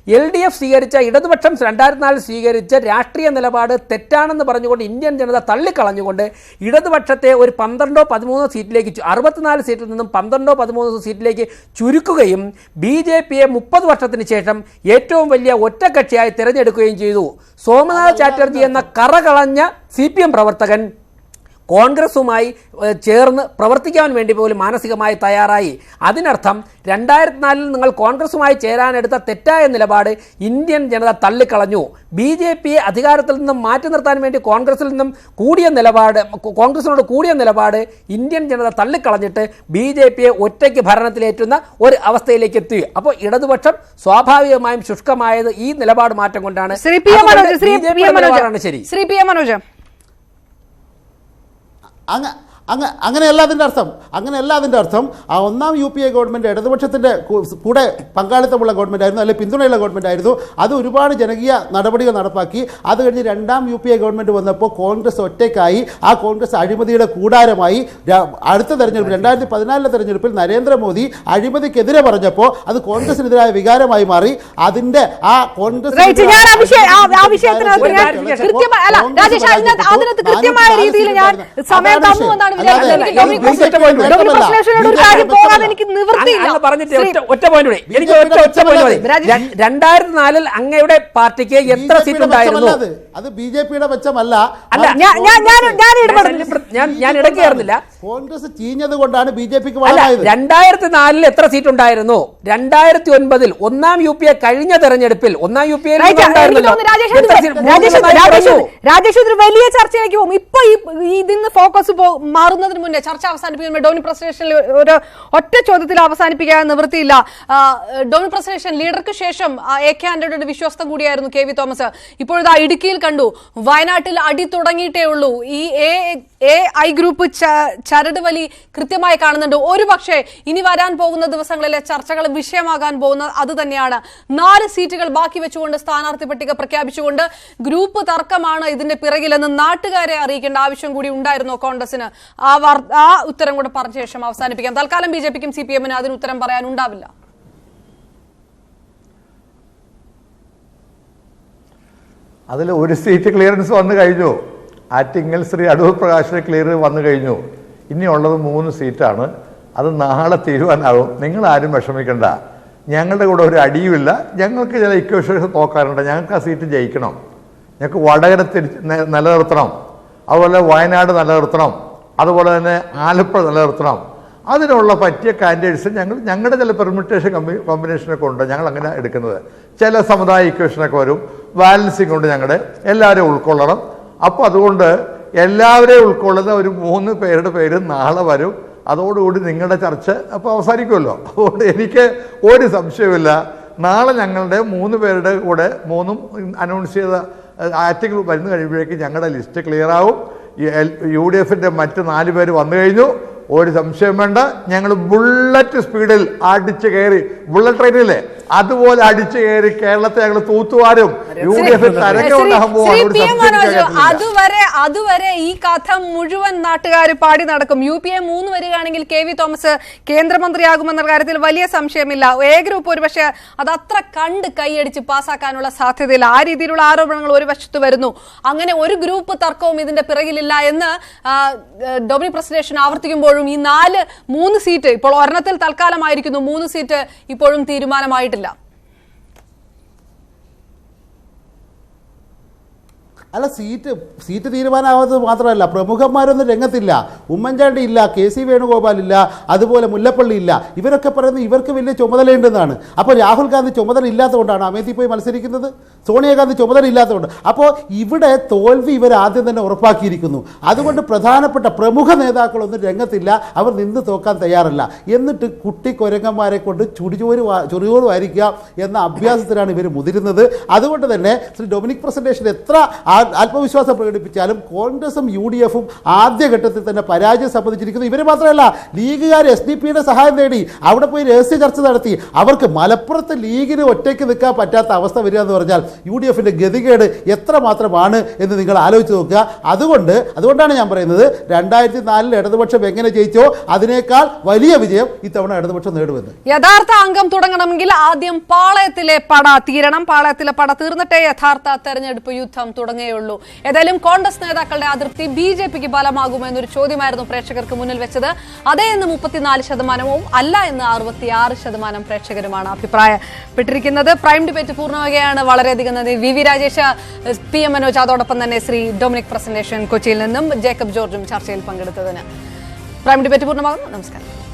LDF സ്വീകരിച്ച ഇടതുപക്ഷം 2004 സ്വീകരിച്ച രാഷ്ട്രീയ നിലപാട് തെറ്റാണെന്ന് പറഞ്ഞുകൊണ്ട് ഇന്ത്യൻ ജനത തള്ളിക്കളഞ്ഞുകൊണ്ട് ഇടതുപക്ഷത്തെ ഒരു 12-13 സീറ്റിലേക്ക് 64 സീറ്റിൽ നിന്നും 12-13 സീറ്റിലേക്ക് ചുരുക്കുകയും BJPയെ 30 വർഷത്തിന് ശേഷം ഏറ്റവും വലിയ ഒറ്റക്കക്ഷിയായി തിരഞ്ഞെടുക്കുകയും ചെയ്തു. സോമനാഥ് ചാറ്റർജി എന്ന കറകളഞ്ഞ CPM പ്രവർത്തകൻ കോൺഗ്രസുമായി ചേർന്ന് പ്രവർത്തിക്കാൻ വേണ്ടി പോലും മാനസികമായി തയ്യാറായി. അതിനർത്ഥം 2004 നിങ്ങൾ കോൺഗ്രസുമായി ചേരാനെടുത്ത തെറ്റായ നിലപാട് ഇന്ത്യൻ ജനത തള്ളിക്കളഞ്ഞു. BJPയെ അധികാരത്തിൽ നിന്നും മാറ്റി നിർത്താൻ വേണ്ടി കോൺഗ്രസിനോട് കൂടിയ നിലപാട് ഇന്ത്യൻ ജനത തള്ളിക്കളഞ്ഞിട്ട് BJPയെ ഒറ്റയ്ക്ക് ഭരണത്തിലേറ്റുന്ന ഒരു അവസ്ഥയിലേക്ക് എത്തി. അപ്പോൾ ഇടതുപക്ഷം സ്വാഭാവികമായും ശുഷ്കമായത് ഈ നിലപാട് മാറ്റം കൊണ്ടാണ്. ശരി. അങ്ങനെയല്ല അതിൻ്റെ അർത്ഥം. ആ ഒന്നാം UPA ഗവൺമെൻറ് ഇടതുപക്ഷത്തിൻ്റെ കൂടെ പങ്കാളിത്തമുള്ള ഗവൺമെൻറ് ആയിരുന്നു, അല്ലെങ്കിൽ പിന്തുണയുള്ള ഗവൺമെൻറ് ആയിരുന്നു. അത് ഒരുപാട് ജനകീയ നടപടികൾ നടപ്പാക്കി. അത് കഴിഞ്ഞ് രണ്ടാം UPA ഗവൺമെൻറ് വന്നപ്പോൾ കോൺഗ്രസ് ഒറ്റയ്ക്കായി. ആ കോൺഗ്രസ് അഴിമതിയുടെ കൂടാരമായി. അടുത്ത തെരഞ്ഞെടുപ്പ് 2014 തെരഞ്ഞെടുപ്പിൽ നരേന്ദ്രമോദി അഴിമതിക്കെതിരെ പറഞ്ഞപ്പോൾ അത് കോൺഗ്രസിനെതിരായ വികാരമായി മാറി. അതിൻ്റെ ആ കോൺഗ്രസ് എനിക്ക് നിവൃത്തിയില്ല. 2004 അങ്ങയുടെ പാർട്ടിക്ക് എത്ര സീറ്റ് ഉണ്ടായിരുന്നു? അത് BJPയുടെ മെച്ചമല്ല. ഞാൻ ഇടയ്ക്ക് ചേർന്നില്ല. കോൺഗ്രസ് ചീഞ്ഞത് കൊണ്ടാണ് BJPക്ക് 2004 എത്ര സീറ്റ് ഉണ്ടായിരുന്നു? 2009 ഒന്നാം UPA കഴിഞ്ഞ തെരഞ്ഞെടുപ്പിൽ രാജേഷ് ഒരു വലിയ ചർച്ചയിലേക്ക് പോകും. ഇപ്പൊ ഇതിന്ന് ഫോക്കസ് മാറുന്നതിന് മുന്നേ ചർച്ച അവസാനിപ്പിക്കുമ്പോൾ ഡോണി പ്രസന്റേഷനിൽ ഒരു ഒറ്റ ചോദ്യത്തിൽ അവസാനിപ്പിക്കാൻ നിവൃത്തിയില്ല. ഡോണി പ്രസന്റേഷൻ ലീഡർക്ക് ശേഷം AK ആന്റണിയുടെ വിശ്വസ്ത കൂടിയായിരുന്നു KV തോമസ്. ഇപ്പോഴത്തെ ഇടുക്കിയിൽ കണ്ടു, വയനാട്ടിൽ അടി തുടങ്ങിയിട്ടേ ഉള്ളൂ. ഈ ഐ ഗ്രൂപ്പ് ചരട് വലി കൃത്യമായി കാണുന്നുണ്ട്. ഒരുപക്ഷെ ഇനി വരാൻ പോകുന്ന ദിവസങ്ങളിലെ ചർച്ചകൾ വിഷയമാകാൻ പോകുന്നത് അത് തന്നെയാണ്. 4 സീറ്റുകൾ ബാക്കി വെച്ചുകൊണ്ട് സ്ഥാനാർത്ഥി പട്ടിക പ്രഖ്യാപിച്ചുകൊണ്ട് ഗ്രൂപ്പ് തർക്കമാണ് ഇതിന്റെ പിറകിലെന്ന് നാട്ടുകാരെ അറിയിക്കേണ്ട ആവശ്യം കൂടി ഉണ്ടായിരുന്നു കോൺഗ്രസിന്. ആ ഉത്തരം കൂടെ പറഞ്ഞ ശേഷം അവസാനിപ്പിക്കാം. തൽക്കാലം ബിജെപിക്കും CPM-നും അതിന് ഉത്തരം പറയാനുണ്ടാവില്ല. അതിൽ ഒരു സീറ്റ് ക്ലിയറൻസ് വന്നു കഴിഞ്ഞു. ആറ്റിങ്ങൽ ശ്രീ അടൂർ പ്രകാശിന് ക്ലിയർ വന്നു കഴിഞ്ഞു. ഇനിയുള്ളത് 3 സീറ്റാണ്. അത് നാളെ തീരുമാനമാകും. നിങ്ങളാരും വിഷമിക്കണ്ട. ഞങ്ങളുടെ കൂടെ ഒരു അടിയുമില്ല. ഞങ്ങൾക്ക് ചില ഇക്വേഷൻസ് നോക്കാറുണ്ട്. ഞങ്ങൾക്ക് ആ സീറ്റ് ജയിക്കണം. ഞങ്ങൾക്ക് വടകര നിലനിർത്തണം, അതുപോലെ വയനാട് നിലനിർത്തണം, അതുപോലെ തന്നെ ആലപ്പുഴ നിലനിർത്തണം. അതിനുള്ള പറ്റിയ കാൻഡിഡേറ്റ്സ് ഞങ്ങളുടെ ചില പെർമിറ്റേഷൻ കോമ്പിനേഷനൊക്കെ ഉണ്ട്. ഞങ്ങൾ അങ്ങനെ എടുക്കുന്നത്. ചില സമുദായ ഇക്വേഷനൊക്കെ വരും. ബാലൻസിങ് കൊണ്ട് ഞങ്ങളുടെ എല്ലാവരെയും ഉൾക്കൊള്ളണം. അപ്പോൾ അതുകൊണ്ട് എല്ലാവരെയും ഉൾക്കൊള്ളുന്ന ഒരു 3 പേരുടെ പേര് നാളെ വരും. അതോടുകൂടി നിങ്ങളുടെ ചർച്ച അപ്പോൾ അവസാനിക്കുമല്ലോ. അതുകൊണ്ട് എനിക്ക് ഒരു സംശയമില്ല. നാളെ ഞങ്ങളുടെ 3 പേരുടെ കൂടെ 3ഉം അനൗൺസ് ചെയ്ത ആറ്റിങ്ങൾ വരുന്ന കഴിയുമ്പോഴേക്കും ഞങ്ങളുടെ ലിസ്റ്റ് ക്ലിയർ ആവും. UDF-ന്റെ മറ്റ് 4 പേര് വന്നു കഴിഞ്ഞു. ഒരു സംശയം വേണ്ട. ഞങ്ങൾ ബുള്ളറ്റ് സ്പീഡിൽ അടിച്ചു കയറി, ബുള്ളറ്റ് ട്രെയിനില്ലേ അതുപോലെ അടിച്ചു കയറി കേരളത്തെ ഞങ്ങൾ തൂത്തുവാരും. UDF അതുവരെ ഈ കഥ മുഴുവൻ നാട്ടുകാർ പാടി നടക്കും. UPA 3 വരികയാണെങ്കിൽ KV തോമസ് കേന്ദ്രമന്ത്രിയാകുമെന്ന കാര്യത്തിൽ വലിയ സംശയമില്ല. A ഗ്രൂപ്പ് ഒരുപക്ഷെ അത് അത്ര കണ്ട് കൈയടിച്ച് പാസ്സാക്കാനുള്ള സാധ്യതയില്ല. ആ രീതിയിലുള്ള ആരോപണങ്ങൾ ഒരു വശത്ത് വരുന്നു. അങ്ങനെ ഒരു ഗ്രൂപ്പ് തർക്കവും ഇതിന്റെ പിറകിലില്ല എന്ന് ഡൊമിനിക് പ്രസിഡേഷൻ ആവർത്തിക്കുമ്പോഴും ഈ 3 സീറ്റ് ഇപ്പോൾ ഒരെണ്ണത്തിൽ തൽക്കാലമായിരിക്കുന്നു. 3 സീറ്റ് ഇപ്പോഴും തീരുമാനമായിട്ടില്ല. അല്ല, സീറ്റ് തീരുമാനമാവാത്തത് മാത്രമല്ല, പ്രമുഖന്മാരൊന്നും രംഗത്തില്ല. ഉമ്മൻചാണ്ടി ഇല്ല, KC വേണുഗോപാൽ ഇല്ല, അതുപോലെ മുല്ലപ്പള്ളി ഇല്ല. ഇവരൊക്കെ പറയുന്നത് ഇവർക്ക് വലിയ ചുമതലയുണ്ടെന്നാണ്. അപ്പോൾ രാഹുൽ ഗാന്ധി ചുമതല ഇല്ലാത്തതുകൊണ്ടാണ് അമേത്തി പോയി മത്സരിക്കുന്നത്. സോണിയാഗാന്ധി ചുമതല ഇല്ലാത്തതുകൊണ്ട്. അപ്പോൾ ഇവിടെ തോൽവി ഇവർ ആദ്യം തന്നെ ഉറപ്പാക്കിയിരിക്കുന്നു. അതുകൊണ്ട് പ്രധാനപ്പെട്ട പ്രമുഖ നേതാക്കളൊന്നും രംഗത്തില്ല. അവർ നിന്ന് തോക്കാൻ തയ്യാറല്ല. എന്നിട്ട് കുട്ടി കൊരങ്ങന്മാരെ കൊണ്ട് ചുറിയോട് വാരിക്കുക എന്ന അഭ്യാസത്തിലാണ് ഇവർ മുതിരുന്നത്. അതുകൊണ്ട് തന്നെ ശ്രീ ഡൊമിനിക് പ്രസന്റേഷൻ എത്ര ആത്മവിശ്വാസം പ്രകടിപ്പിച്ചാലും കോൺഗ്രസും UDF-ഉം ആദ്യഘട്ടത്തിൽ തന്നെ പരാജയം സംബന്ധിച്ചിരിക്കുന്നു. ഇവർ മാത്രമല്ല, ലീഗുകാർ SDP-യുടെ സഹായം തേടി അവിടെ പോയി രഹസ്യ ചർച്ച നടത്തി. അവർക്ക് മലപ്പുറത്ത് ലീഗിന് ഒറ്റയ്ക്ക് നിൽക്കാൻ പറ്റാത്ത അവസ്ഥ വരിക എന്ന് പറഞ്ഞാൽ UDF-ന്റെ ഗതികേട് എത്രമാത്രമാണ് എന്ന് നിങ്ങൾ ആലോചിച്ച് നോക്കുക. അതുകൊണ്ടാണ് ഞാൻ പറയുന്നത് 2004 ഇടതുപക്ഷം എങ്ങനെ ജയിച്ചോ അതിനേക്കാൾ വലിയ വിജയം ഇത്തവണ ഇടതുപക്ഷം നേടുമെന്ന്. യഥാർത്ഥ അംഗം തുടങ്ങണമെങ്കിൽ ആദ്യം പാളയത്തിലെ പട തീരണം. പാളയത്തിലെ പട തീർന്നിട്ടേ യഥാർത്ഥ തെരഞ്ഞെടുപ്പ് യുദ്ധം തുടങ്ങുകയുള്ളൂ. ഏതായാലും കോൺഗ്രസ് നേതാക്കളുടെ അതൃപ്തി BJP-ക്ക് ബലമാകുമെന്നൊരു ചോദ്യമായിരുന്നു പ്രേക്ഷകർക്ക് മുന്നിൽ വെച്ചത്. അതേ എന്ന് 34%, അല്ല എന്ന് 66% പ്രേക്ഷകരുമാണ് അഭിപ്രായപ്പെട്ടിരിക്കുന്നത്. Prime debate പൂർണ്ണമാകുകയാണ്. വളരെയധികം നന്ദി. VV രാജേഷ്, PM മനോജ്, അതോടൊപ്പം തന്നെ ശ്രീ ഡൊമിനിക് പ്രസന്റേഷൻ കൊച്ചിയിൽ നിന്നും ജേക്കബ് ജോർജും ചർച്ചയിൽ പങ്കെടുത്തതിന്. പ്രൈം ഡിബേറ്റ് പൂർണ്ണമാകുന്നു. നമസ്കാരം.